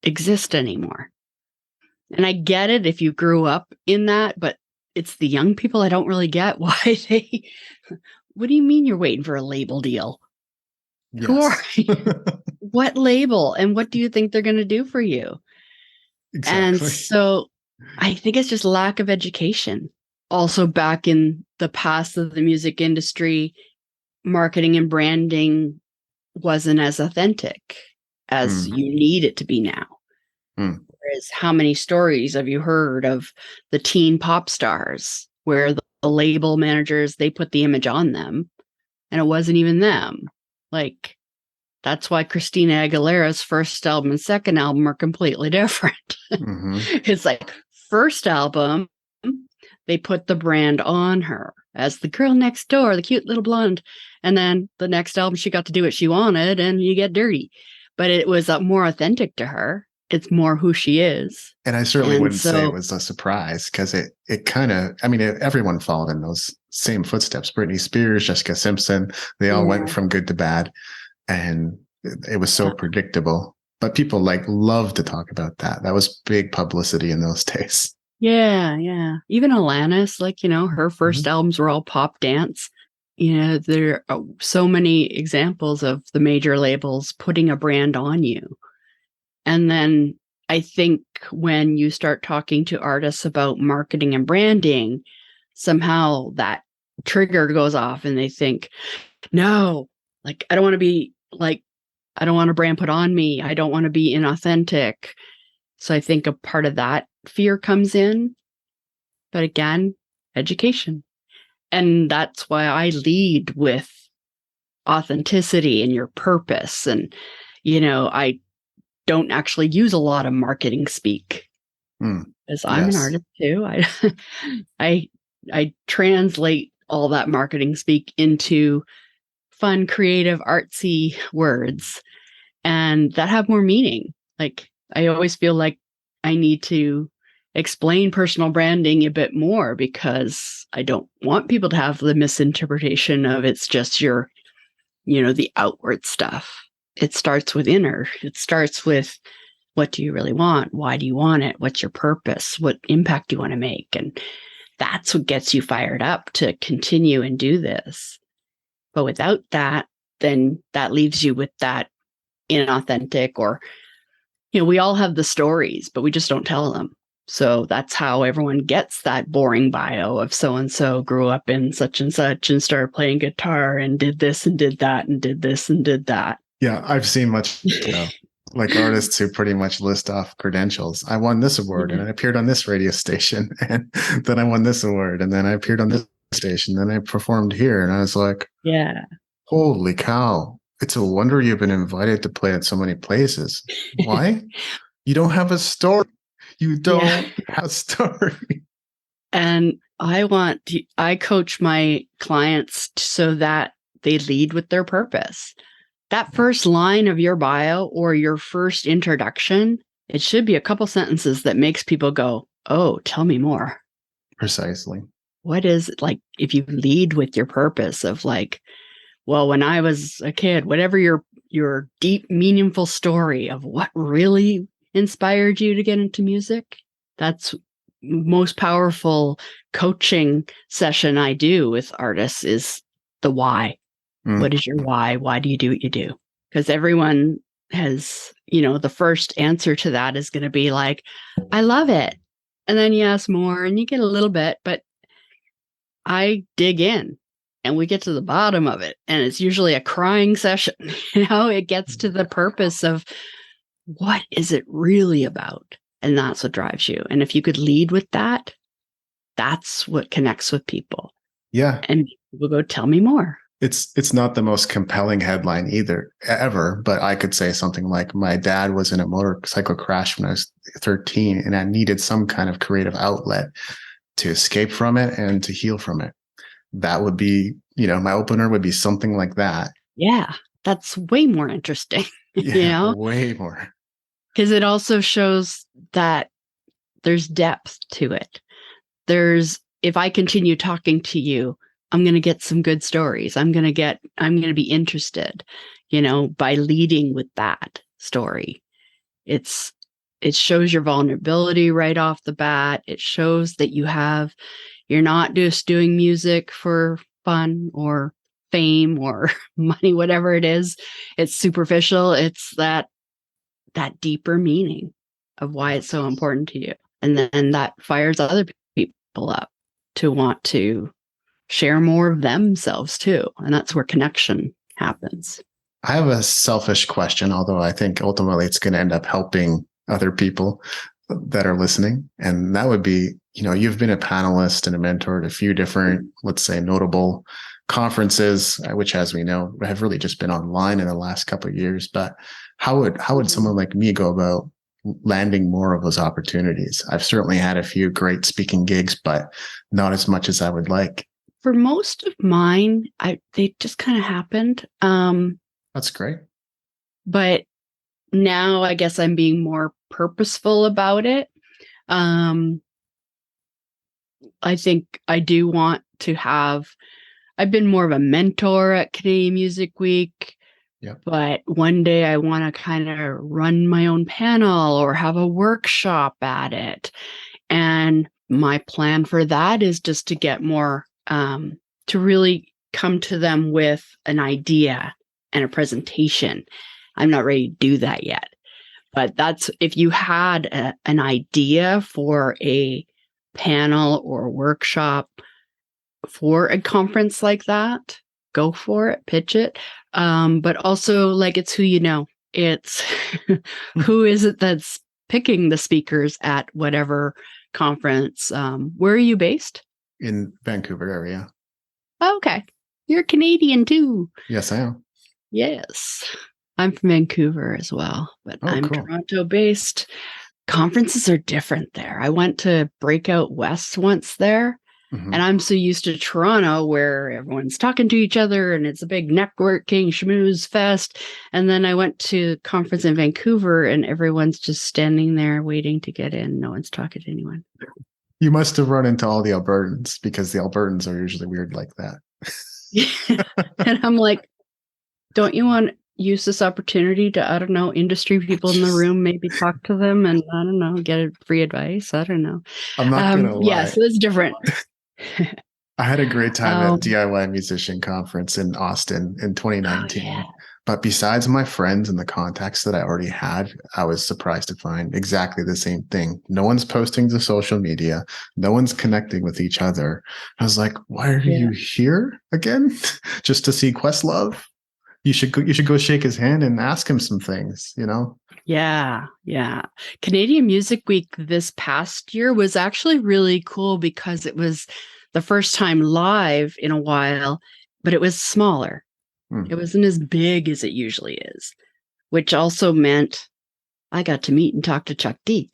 exist anymore. And I get it if you grew up in that, but it's the young people I don't really get why what do you mean you're waiting for a label deal? Yes. Who are you? What label? And what do you think they're going to do for you? And Exactly. so I think it's just lack of education. Also, back in the past of the music industry, marketing and branding wasn't as authentic as Mm, you need it to be now. mm. Whereas, how many stories have you heard of the teen pop stars where the label managers, they put the image on them and it wasn't even them? Like, that's why Christina Aguilera's first album and second album are completely different. Hmm. It's like, first album, they put the brand on her as the girl next door, the cute little blonde. And then the next album, she got to do what she wanted and you get dirty. But it was more authentic to her. It's more who she is. And I certainly And wouldn't say it so, was a surprise because it kind of, I mean, everyone followed in those same footsteps. Britney Spears, Jessica Simpson, they all went yeah, from good to bad. And it was so yeah, predictable. But people like love to talk about that. That was big publicity in those days. yeah, yeah. Even Alanis, like, her first Mhm. albums were all pop dance. There are so many examples of the major labels putting a brand on you. And then I think when you start talking to artists about marketing and branding, somehow that trigger goes off and they think, no, like, I don't want to be like, I don't want a brand put on me. I don't want to be inauthentic. So I think a part of that fear comes in. But again, education. And that's why I lead with authenticity and your purpose. And, I don't actually use a lot of marketing speak Mm, because I'm an yes. artist too. I I translate all that marketing speak into fun, creative, artsy words, and that have more meaning. Like, I always feel like I need to explain personal branding a bit more because I don't want people to have the misinterpretation of it's just your, the outward stuff. It starts with inner. It starts with, what do you really want? Why do you want it? What's your purpose? What impact do you want to make? And that's what gets you fired up to continue and do this. But without that, then that leaves you with that inauthentic, or, we all have the stories, but we just don't tell them. So that's how everyone gets that boring bio of so and so grew up in such and started playing guitar and did this and did that and did this and did that. Yeah, I've seen much like artists who pretty much list off credentials. I won this award and Yeah. I appeared on this radio station, and then I won this award and then I appeared on this station, then I performed here. And I was like, Yeah. holy cow. It's a wonder you've been invited to play at so many places. Why? You don't have a story. You Yeah. don't have a story. And I coach my clients so that they lead with their purpose. That first line of your bio or your first introduction, it should be a couple sentences that makes people go, oh, tell me more. Precisely. What is it like if you lead with your purpose of like, well, when I was a kid, whatever your deep, meaningful story of what really inspired you to get into music, that's most powerful coaching session I do with artists is the why. Mm. What is your why? Why do you do what you do? Because everyone has, the first answer to that is going to be like, I love it. And then you ask more and you get a little bit, but I dig in and we get to the bottom of it. And it's usually a crying session. It gets to the purpose of what is it really about? And that's what drives you. And if you could lead with that, that's what connects with people. Yeah. And people go, tell me more. It's not the most compelling headline either, ever, but I could say something like, my dad was in a motorcycle crash when I was 13 and I needed some kind of creative outlet to escape from it and to heal from it. That would be, my opener would be something like that. Yeah, that's way more interesting, Yeah, way more. because it also shows that there's depth to it. If I continue talking to you, I'm going to get some good stories. I'm going to be interested, by leading with that story. It shows your vulnerability right off the bat. It shows that you're not just doing music for fun or fame or money, whatever it is. It's superficial. It's that deeper meaning. of why it's so important to you. And then that fires other people up to want to share more of themselves too. And that's where connection happens. I have a selfish question, although I think ultimately it's going to end up helping other people that are listening. And that would be, you've been a panelist and a mentor at a few different, let's say, notable conferences, which, as we know, have really just been online in the last couple of years. But how would someone like me go about landing more of those opportunities? I've certainly had a few great speaking gigs, but not as much as I would like. For most of mine, they just kind of happened. That's great. But now I guess I'm being more purposeful about it. I think I do want to I've been more of a mentor at Canadian Music Week. Yep. But one day I want to kind of run my own panel or have a workshop at it. And my plan for that is just to get more, to really come to them with an idea and a presentation. I'm not ready to do that yet. But that's, if you had an idea for a panel or a workshop for a conference like that, go for it, pitch it. But also, like, it's who you know. It's who is it that's picking the speakers at whatever conference. Where are you based? In Vancouver area. Oh, okay. You're Canadian too. Yes, I am. Yes. I'm from Vancouver as well, but I'm cool. Toronto based. Conferences are different there. I went to Breakout West once there. And I'm so used to Toronto where everyone's talking to each other and it's a big networking schmooze fest. And then I went to a conference in Vancouver and everyone's just standing there waiting to get in. No one's talking to anyone. You must have run into all the Albertans, because the Albertans are usually weird like that. And I'm like, don't you want to use this opportunity to, I don't know, industry people in the room, maybe talk to them and, I don't know, get free advice? I don't know. I'm not going to lie. Yeah, so it's different. I had a great time at DIY Musician Conference in Austin in 2019. Oh, yeah. But besides my friends and the contacts that I already had, I was surprised to find exactly the same thing. No one's posting to social media. No one's connecting with each other. I was like, why are you here again? Just to see Questlove? You should go shake his hand and ask him some things, Yeah. Canadian Music Week this past year was actually really cool because it was the first time live in a while, but it was smaller. It wasn't as big as it usually is, which also meant I got to meet and talk to Chuck D,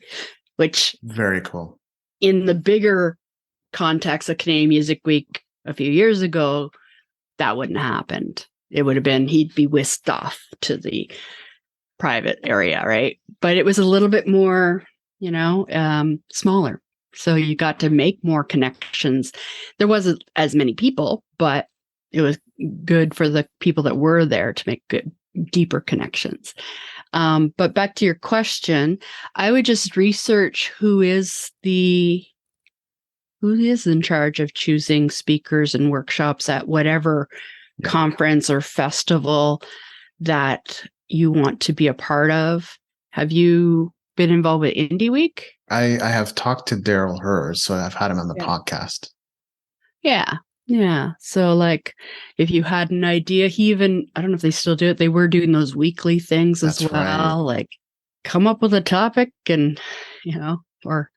which very cool. In the bigger context of Canadian Music Week a few years ago, that wouldn't have happened. It would have been, he'd be whisked off to the private area, right? But it was a little bit more, smaller. So you got to make more connections. There wasn't as many people, but it was good for the people that were there to make good, deeper connections. But back to your question, I would just research who is in charge of choosing speakers and workshops at whatever conference or festival that you want to be a part of. Have you been involved with Indie Week? I have talked to Daryl Hers, so I've had him on the podcast. Yeah. So like if you had an idea, I don't know if they still do it. They were doing those weekly things as well. Right. Like come up with a topic and, or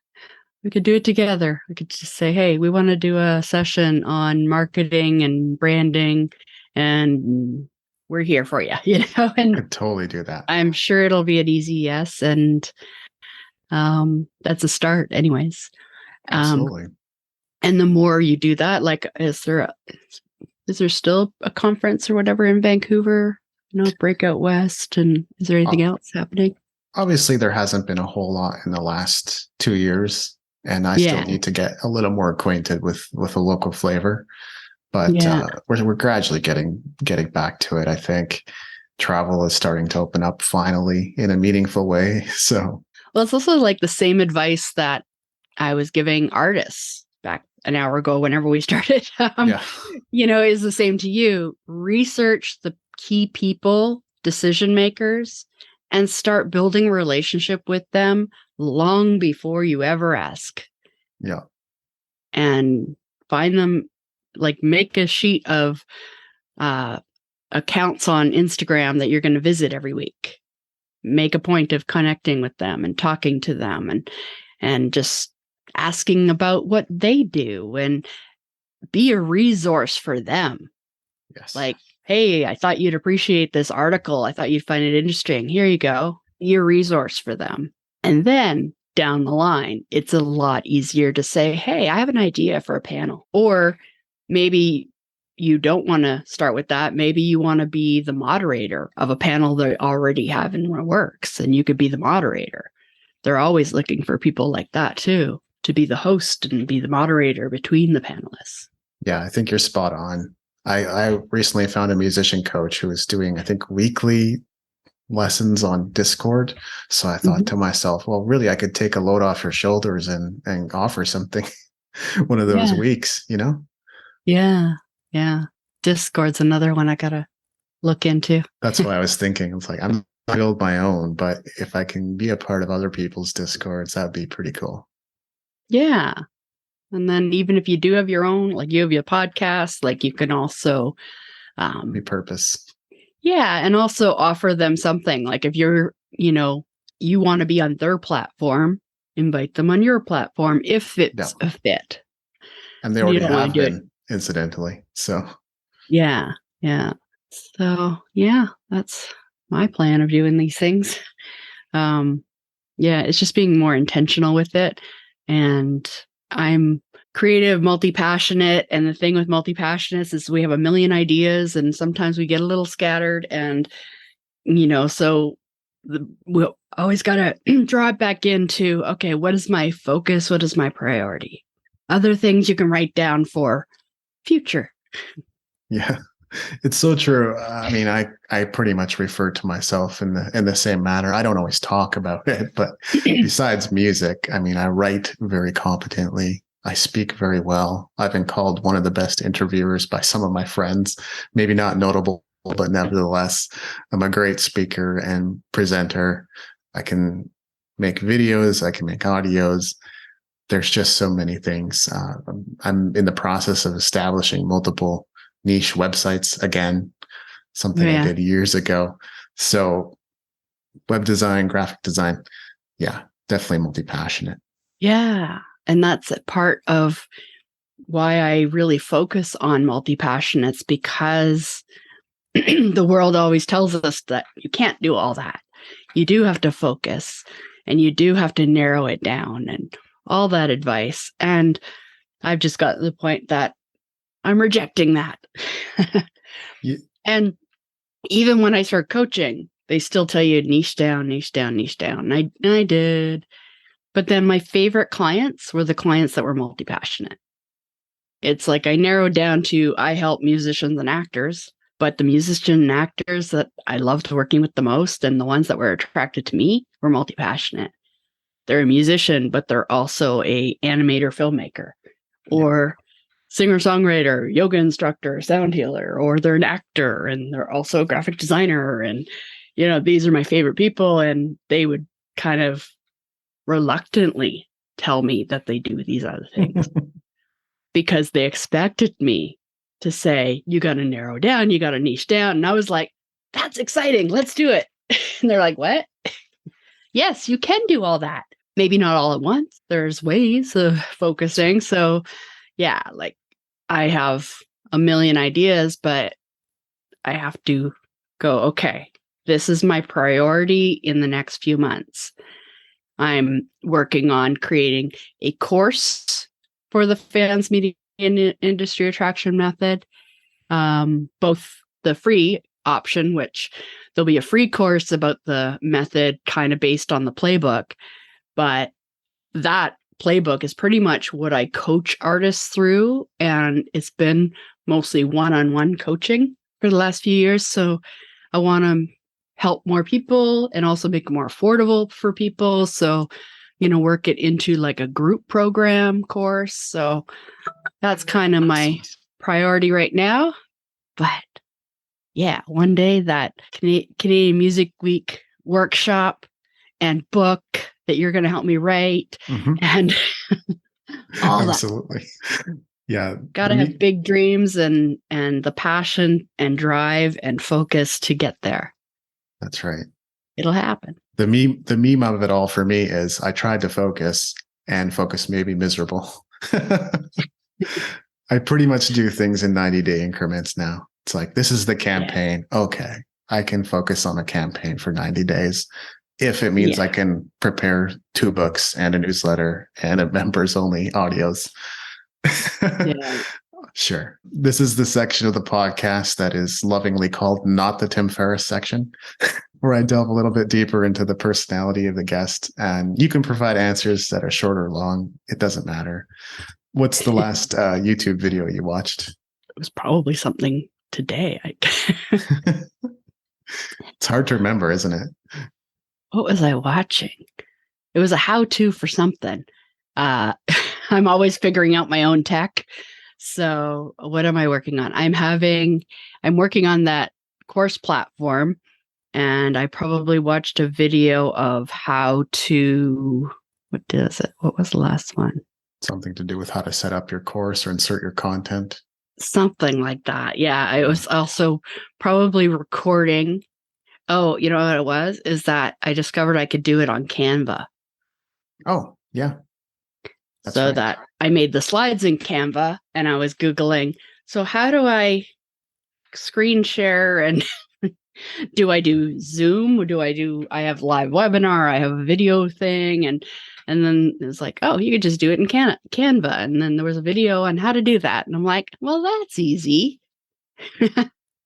we could do it together. We could just say, hey, we want to do a session on marketing and branding and we're here for you, and I could totally do that. I'm sure it'll be an easy yes. And that's a start anyways. Absolutely. And the more you do that, like, is there still a conference or whatever in Vancouver? Breakout West, and is there anything else happening? Obviously, there hasn't been a whole lot in the last 2 years, and I still need to get a little more acquainted with a local flavor. But we're gradually getting back to it. I think travel is starting to open up finally in a meaningful way. So, well, it's also like the same advice that I was giving artists back an hour ago whenever we started, is the same to you. Research the key people, decision makers, and start building a relationship with them long before you ever ask. Yeah. And find them, like make a sheet of accounts on Instagram that you're going to visit every week. Make a point of connecting with them and talking to them and just asking about what they do and be a resource for them. Yes. Like, hey, I thought you'd appreciate this article. I thought you'd find it interesting. Here you go. Be a resource for them. And then down the line, it's a lot easier to say, hey, I have an idea for a panel. Or maybe you don't want to start with that. Maybe you want to be the moderator of a panel they already have in the works, and you could be the moderator. They're always looking for people like that too, to be the host and be the moderator between the panelists. Yeah, I think you're spot on. I recently found a musician coach who was doing, I think, weekly lessons on Discord. So I thought to myself, well, really, I could take a load off your shoulders and offer something one of those weeks, you know? Yeah. Yeah. Discord's another one I got to look into. That's what I was thinking. It's like, I'm not going to build my own, but if I can be a part of other people's Discords, that'd be pretty cool. Yeah. And then even if you do have your own, like you have your podcast, like you can also repurpose. Yeah. And also offer them something. Like if you're, you want to be on their platform, invite them on your platform if it's a fit. And they already have been, incidentally. So yeah. So yeah, that's my plan of doing these things. It's just being more intentional with it. And I'm creative, multi-passionate. And the thing with multi-passionates is we have a million ideas and sometimes we get a little scattered. And, so we always got to draw it back into, okay, what is my focus? What is my priority? Other things you can write down for future. Yeah, it's so true. I mean, I pretty much refer to myself in the same manner. I don't always talk about it, but besides music, I mean, I write very competently. I speak very well. I've been called one of the best interviewers by some of my friends, maybe not notable, but nevertheless, I'm a great speaker and presenter. I can make videos. I can make audios. There's just so many things. I'm in the process of establishing multiple niche websites again, something I did years ago. So web design, graphic design, definitely multi-passionate. Yeah. And that's a part of why I really focus on multi-passionates, because the world always tells us that you can't do all that. You do have to focus and you do have to narrow it down and all that advice. And I've just got to the point that I'm rejecting that. And even when I start coaching, they still tell you niche down, niche down, niche down. And I did. But then my favorite clients were the clients that were multi-passionate. It's like I narrowed down to I help musicians and actors, but the musicians and actors that I loved working with the most and the ones that were attracted to me were multi-passionate. They're a musician, but they're also a animator, filmmaker, or singer-songwriter, yoga instructor, sound healer, or they're an actor and they're also a graphic designer. And, these are my favorite people. And they would kind of reluctantly tell me that they do these other things because they expected me to say, you got to narrow down, you got to niche down. And I was like, that's exciting. Let's do it. And they're like, what? Yes, you can do all that. Maybe not all at once. There's ways of focusing. So like I have a million ideas, but I have to go, okay, this is my priority in the next few months. I'm working on creating a course for the Fans Media Industry Attraction Method, both the free option, which there'll be a free course about the method kind of based on the playbook, but that playbook is pretty much what I coach artists through, and it's been mostly one-on-one coaching for the last few years. So I want to help more people and also make it more affordable for people. So, work it into like a group program course. So that's kind of my priority right now. But one day that Canadian Music Week workshop and book that you're going to help me write and all that. Absolutely. Yeah. Got to have big dreams and the passion and drive and focus to get there. That's right. It'll happen. The meme of it all for me is I tried to focus and focus made me miserable. I pretty much do things in 90-day increments now. It's like, this is the campaign. Yeah. Okay. I can focus on a campaign for 90 days. If it means I can prepare 2 books and a newsletter and a members only audios. Sure. This is the section of the podcast that is lovingly called Not the Tim Ferriss section, where I delve a little bit deeper into the personality of the guest. And you can provide answers that are short or long. It doesn't matter. What's the last YouTube video you watched? It was probably something today. It's hard to remember, isn't it? What was I watching? It was a how-to for something. I'm always figuring out my own tech. So what am I working on? I'm working on that course platform, and I probably watched a video of how to, what was the last one? Something to do with how to set up your course or insert your content. Something like that. Yeah. I was also probably recording. Oh, you know what it was? Is that I discovered I could do it on Canva. Oh, yeah. That's so right. That I made the slides in Canva, and I was Googling, so how do I screen share, and do I do Zoom? I have live webinar, I have a video thing, and then it was like, oh, you could just do it in Canva. And then there was a video on how to do that. And I'm like, well, that's easy.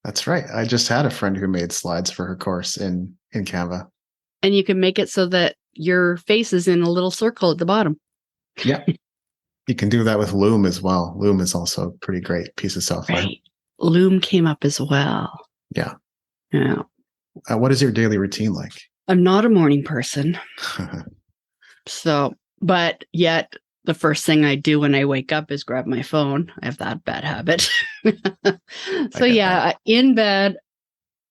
That's right. I just had a friend who made slides for her course in Canva. And you can make it so that your face is in a little circle at the bottom. Yeah. You can do that with Loom as well. Loom is also a pretty great piece of software. Right. Loom came up as well. Yeah. Yeah. What is your daily routine like? I'm not a morning person. So, but yet the first thing I do when I wake up is grab my phone. I have that bad habit. So yeah, in bed,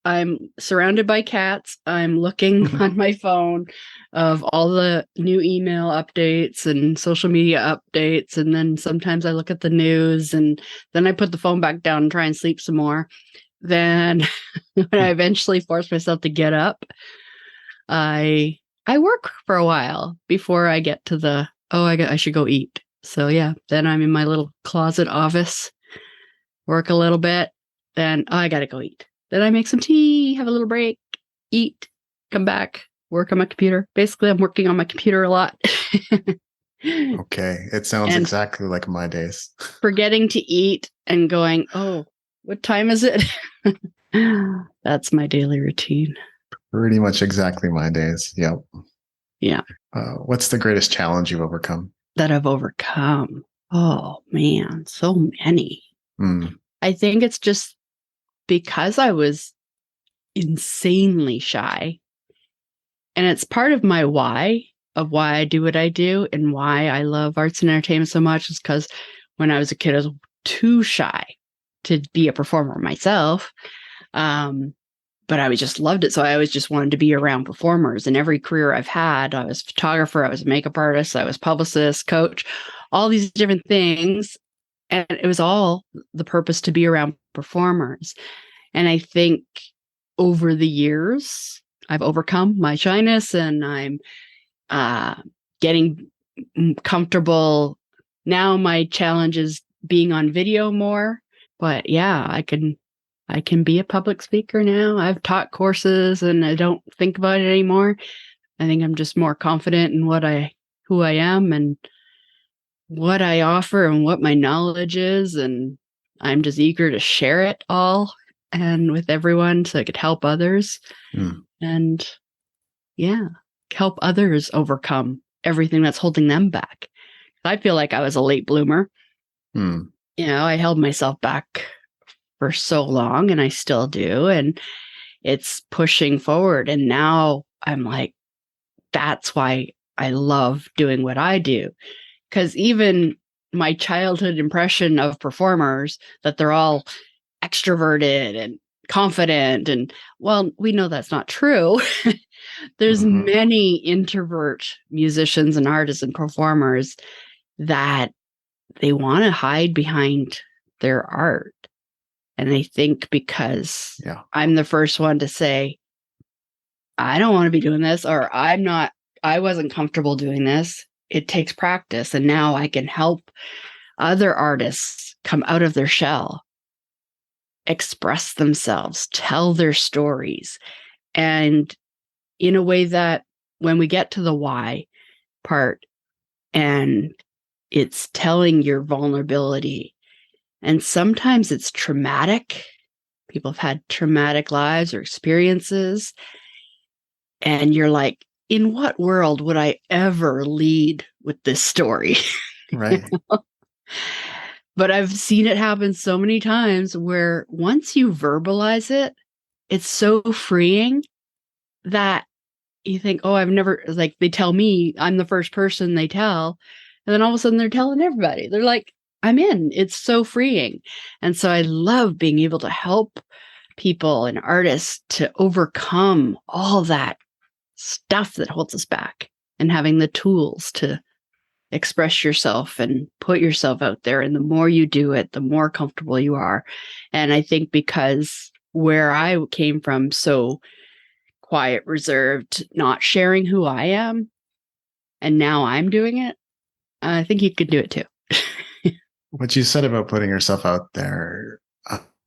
I'm surrounded by cats. I'm looking on my phone of all the new email updates and social media updates. And then sometimes I look at the news, and then I put the phone back down and try and sleep some more. Then when I eventually force myself to get up, I work for a while before I get to I should go eat. So yeah, then I'm in my little closet office, work a little bit, then I gotta go eat. Then I make some tea, have a little break, eat, come back, work on my computer. Basically, I'm working on my computer a lot. Okay. It sounds exactly like my days. Forgetting to eat and going, oh, what time is it? That's my daily routine. Pretty much exactly my days. Yep. Yeah. What's the greatest challenge you've overcome? That I've overcome? Oh, man, so many. I think it's just because I was insanely shy. And it's part of my why I do what I do and why I love arts and entertainment so much is because when I was a kid, I was too shy to be a performer myself. But I just loved it. So I always just wanted to be around performers. In every career I've had, I was a photographer, I was a makeup artist, I was publicist, coach, all these different things. And it was all the purpose to be around performers. And I think over the years, I've overcome my shyness, and I'm getting comfortable. Now my challenge is being on video more. But yeah, I can be a public speaker now. I've taught courses and I don't think about it anymore. I think I'm just more confident in who I am and what I offer and what my knowledge is. And I'm just eager to share it all and with everyone so I could help others. And yeah, help others overcome everything that's holding them back. I feel like I was a late bloomer. You know, I held myself back for so long, and I still do. And it's pushing forward. And now I'm like, that's why I love doing what I do. Because even my childhood impression of performers, that they're all extroverted and confident. And well, we know that's not true. There's many introvert musicians and artists and performers that they want to hide behind their art. And they think because I'm the first one to say, I don't want to be doing this, or I wasn't comfortable doing this. It takes practice. And now I can help other artists come out of their shell, express themselves, tell their stories. And in a way that when we get to the why part, and it's telling your vulnerability, and sometimes it's traumatic. People have had traumatic lives or experiences. And you're like, in what world would I ever lead with this story? Right. You know? But I've seen it happen so many times where once you verbalize it, it's so freeing that you think, oh, I've never, like, they tell me I'm the first person they tell. And then all of a sudden they're telling everybody. They're like, I'm in. It's so freeing. And so I love being able to help people and artists to overcome all that stuff that holds us back, and having the tools to express yourself and put yourself out there. And the more you do it, the more comfortable you are. And I think because where I came from, so quiet, reserved, not sharing who I am, and now I'm doing it, I think you could do it too. What you said about putting yourself out there,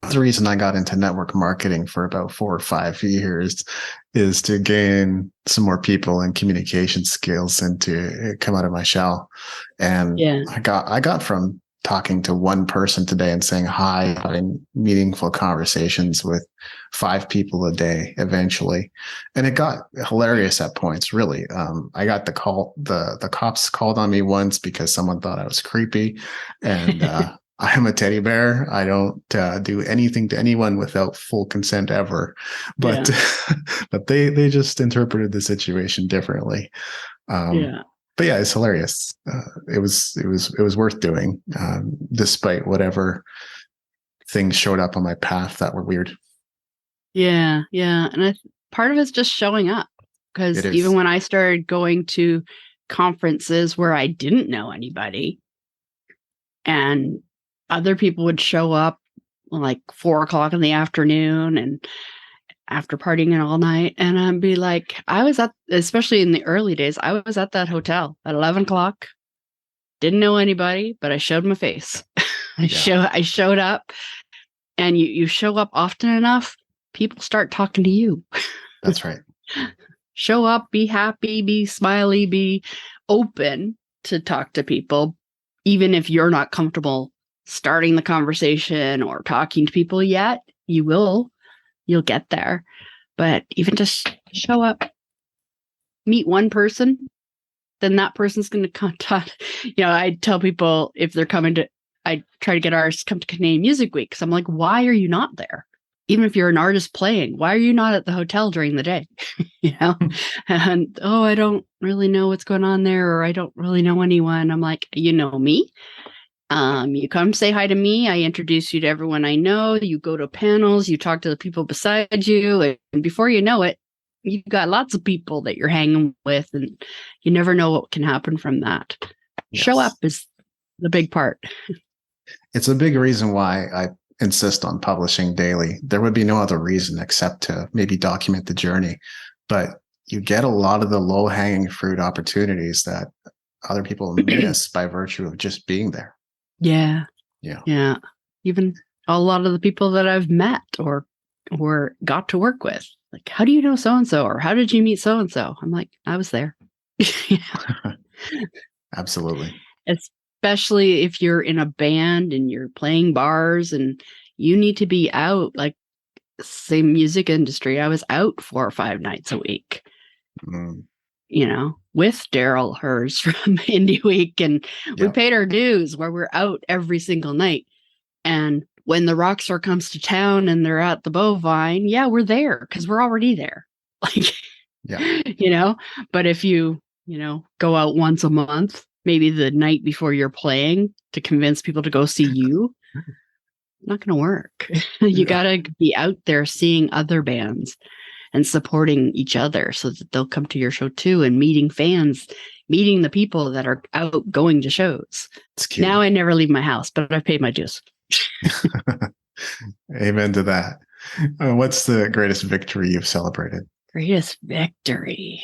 the reason I got into network marketing for about 4 or 5 years is to gain some more people and communication skills and to come out of my shell. And I got from talking to one person today and saying hi, having meaningful conversations with 5 people a day eventually. And it got hilarious at points, really. I got the call, the cops called on me once because someone thought I was creepy. And I am a teddy bear. I don't do anything to anyone without full consent ever. But but they just interpreted the situation differently. But yeah, it's hilarious. It was worth doing, despite whatever things showed up on my path that were weird. Yeah, and part of it's just showing up, because even when I started going to conferences where I didn't know anybody, and other people would show up like 4 o'clock in the afternoon and after partying all night. And I'd be like, especially in the early days, I was at that hotel at 11 o'clock, didn't know anybody, but I showed my face. I showed up, and you show up often enough, people start talking to you. That's right. Show up, be happy, be smiley, be open to talk to people, even if you're not comfortable starting the conversation or talking to people yet. You'll get there. But even just show up, meet one person, then that person's going to contact. I tell people, if they're coming to, I try to get artists to come to Canadian Music Week, because I'm like, why are you not there? Even if you're an artist playing, why are you not at the hotel during the day? And I don't really know what's going on there, or I don't really know anyone. I'm like, you know me. You come say hi to me. I introduce you to everyone I know. You go to panels, you talk to the people beside you. And before you know it, you've got lots of people that you're hanging with, and you never know what can happen from that. Yes. Show up is the big part. It's a big reason why I insist on publishing daily. There would be no other reason except to maybe document the journey. But you get a lot of the low-hanging fruit opportunities that other people miss by virtue of just being there. Yeah. Even a lot of the people that I've met or got to work with, like, how do you know so-and-so? Or how did you meet so-and-so? I'm like, I was there. Absolutely. Especially if you're in a band and you're playing bars and you need to be out, like, same music industry. I was out 4 or 5 nights a week. With Daryl Hers from Indie Week, and we paid our dues where we're out every single night. And when the rock star comes to town and they're at the Bovine, we're there because we're already there. Like, but if you go out once a month, maybe the night before you're playing, to convince people to go see you, not going to work. You got to be out there seeing other bands and supporting each other so that they'll come to your show too, and meeting fans, meeting the people that are out going to shows. Now I never leave my house, but I've paid my dues. Amen to that. What's the greatest victory you've celebrated? Greatest victory?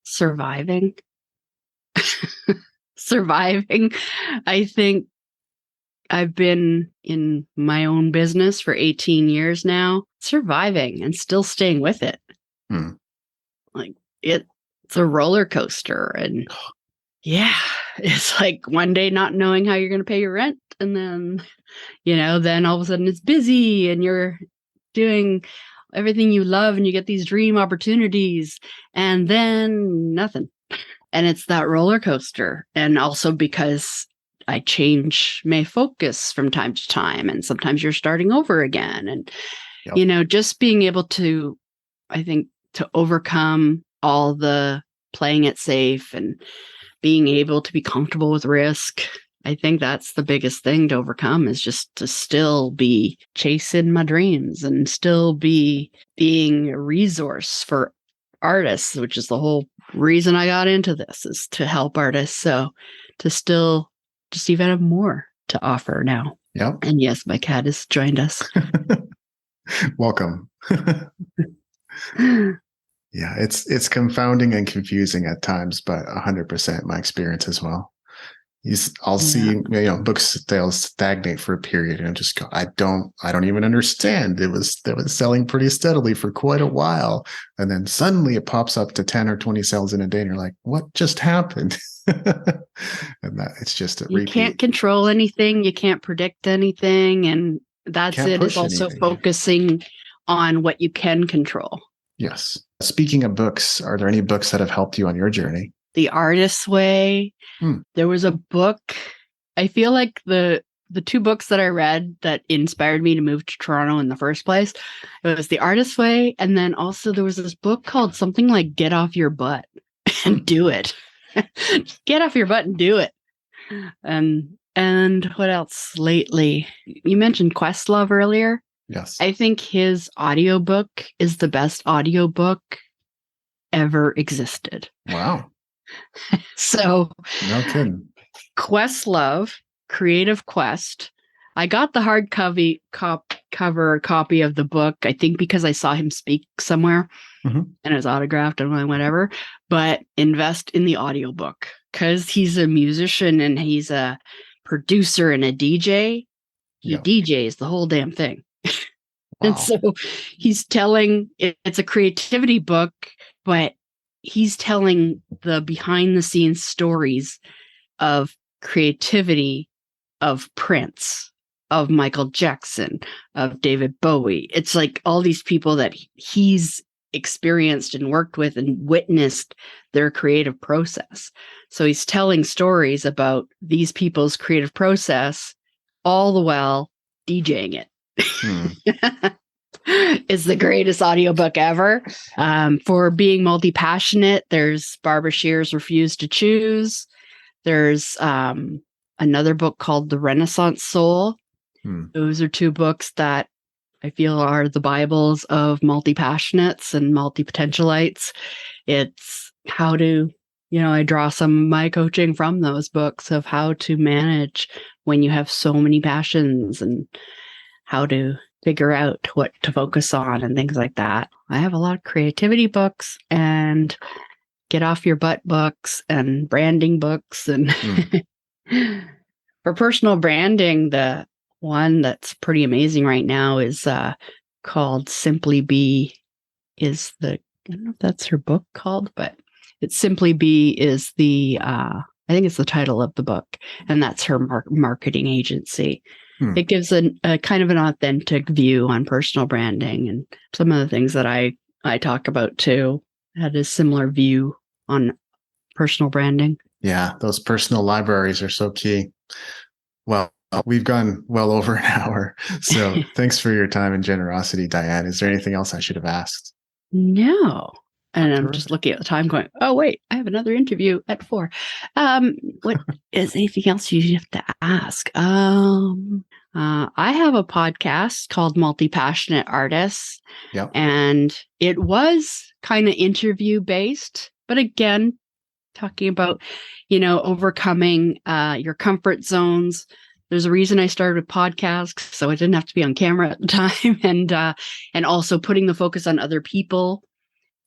Surviving. Surviving. I think I've been in my own business for 18 years now, surviving and still staying with it. Like it's a roller coaster. And yeah, it's like one day not knowing how you're going to pay your rent. And then, then all of a sudden it's busy and you're doing everything you love and you get these dream opportunities and then nothing. And it's that roller coaster. And also because I change my focus from time to time, and sometimes you're starting over again. And, just being able to, I think, to overcome all the playing it safe and being able to be comfortable with risk. I think that's the biggest thing to overcome, is just to still be chasing my dreams and still be being a resource for artists, which is the whole reason I got into this, is to help artists. So to still just even have more to offer now. Yep. And yes, my cat has joined us. Welcome. Yeah, it's confounding and confusing at times, but 100% my experience as well. I'll see, book sales stagnate for a period and just go, I don't even understand. They was selling pretty steadily for quite a while. And then suddenly it pops up to 10 or 20 sales in a day. And you're like, what just happened? And it's just a repeat. You can't control anything. You can't predict anything. And that's it. It's also focusing on what you can control. Yes. Speaking of books, are there any books that have helped you on your journey? The Artist's Way. There was a book. I feel like the two books that I read that inspired me to move to Toronto in the first place, it was The Artist's Way. And then also there was this book called something like Get Off Your Butt and Do It. Get off your butt and do it. And what else lately? You mentioned Questlove earlier. Yes. I think his audiobook is the best audiobook ever existed. Wow. So No kidding. Questlove, Creative Quest. I got the hardcover copy of the book, I think because I saw him speak somewhere and it was autographed and whatever, but invest in the audiobook because he's a musician and he's a producer and a DJ. He DJs the whole damn thing. Wow. And so he's telling, it's a creativity book, but he's telling the behind the scenes stories of creativity of Prince, of Michael Jackson, of David Bowie. It's like all these people that he's experienced and worked with and witnessed their creative process. So he's telling stories about these people's creative process, all the while DJing it. It's the greatest audiobook ever. For being multi-passionate, there's Barbara Shear's Refuse to Choose. There's another book called The Renaissance Soul. Those are two books that I feel are the Bibles of multi-passionates and multi-potentialites. It's how to, I draw some of my coaching from those books of how to manage when you have so many passions and how to figure out what to focus on and things like that. I have a lot of creativity books and get off your butt books and branding books. And for personal branding, the one that's pretty amazing right now is called Simply Be I don't know if that's her book called, but it's Simply Be is I think it's the title of the book. And that's her marketing agency. It gives a kind of an authentic view on personal branding, and some of the things that I talk about too had a similar view on personal branding. Yeah, those personal libraries are so key. Well, we've gone well over an hour, so thanks for your time and generosity, Diane. Is there anything else I should have asked? No. And I'm just looking at the time going, oh, wait, I have another interview at 4. What is anything else you have to ask? I have a podcast called Multi-Passionate Artists, Yep. and it was kind of interview based, but again, talking about, overcoming your comfort zones. There's a reason I started with podcasts, so I didn't have to be on camera at the time, and also putting the focus on other people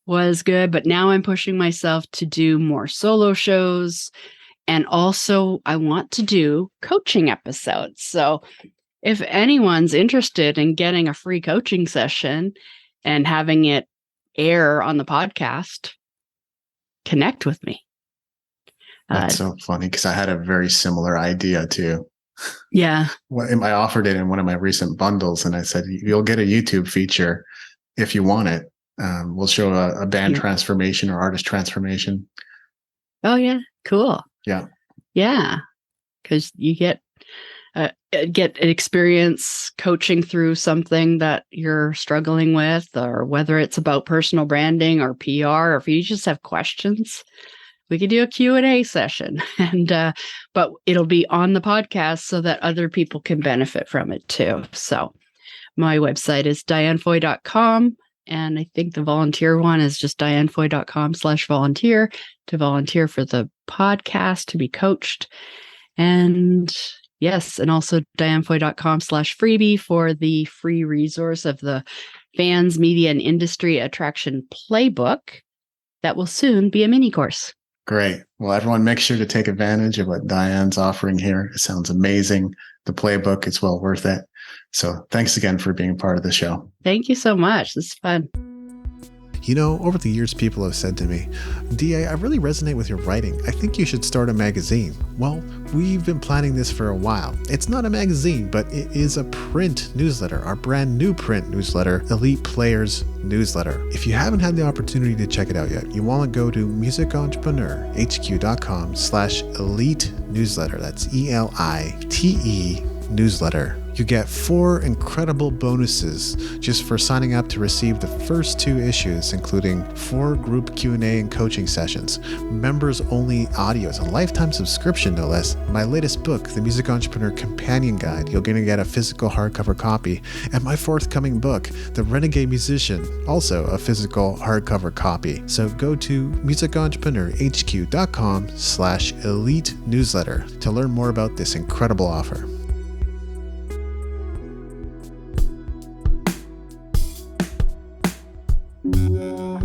was good. But now I'm pushing myself to do more solo shows, and also I want to do coaching episodes. So if anyone's interested in getting a free coaching session and having it air on the podcast, connect with me. That's so funny because I had a very similar idea too. Yeah. I offered it in one of my recent bundles, and I said, you'll get a YouTube feature if you want it. We'll show a band transformation or artist transformation. Oh, yeah. Cool. Yeah. Yeah. Because you get experience coaching through something that you're struggling with, or whether it's about personal branding or PR, or if you just have questions. We could do a Q&A session, but it'll be on the podcast so that other people can benefit from it too. So my website is dianefoy.com. And I think the volunteer one is just dianefoy.com/volunteer to volunteer for the podcast, to be coached. And yes, and also dianefoy.com/freebie for the free resource of the Fans, Media, and Industry Attraction Playbook. That will soon be a mini course. Great. Well, everyone, make sure to take advantage of what Diane's offering here. It sounds amazing. The playbook is well worth it. So thanks again for being part of the show. Thank you so much. This is fun. Over the years, people have said to me, DA, I really resonate with your writing. I think you should start a magazine. Well, we've been planning this for a while. It's not a magazine, but it is a print newsletter, our brand new print newsletter, Elite Players Newsletter. If you haven't had the opportunity to check it out yet, you want to go to musicentrepreneurhq.com/elite newsletter. That's ELITE newsletter. You get 4 incredible bonuses just for signing up to receive the first 2 issues, including 4 group Q&A and coaching sessions, members-only audios, a lifetime subscription, no less, my latest book, The Music Entrepreneur Companion Guide. You're going to get a physical hardcover copy, and my forthcoming book, The Renegade Musician, also a physical hardcover copy. So go to musicentrepreneurhq.com/elite newsletter to learn more about this incredible offer.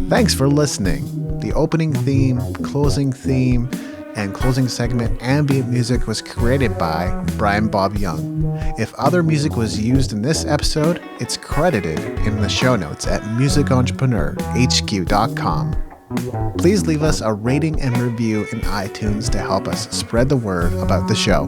Thanks for listening. The opening theme, closing theme, and closing segment ambient music was created by Brian Bob Young. If other music was used in this episode, it's credited in the show notes at musicentrepreneurhq.com. Please leave us a rating and review in iTunes to help us spread the word about the show.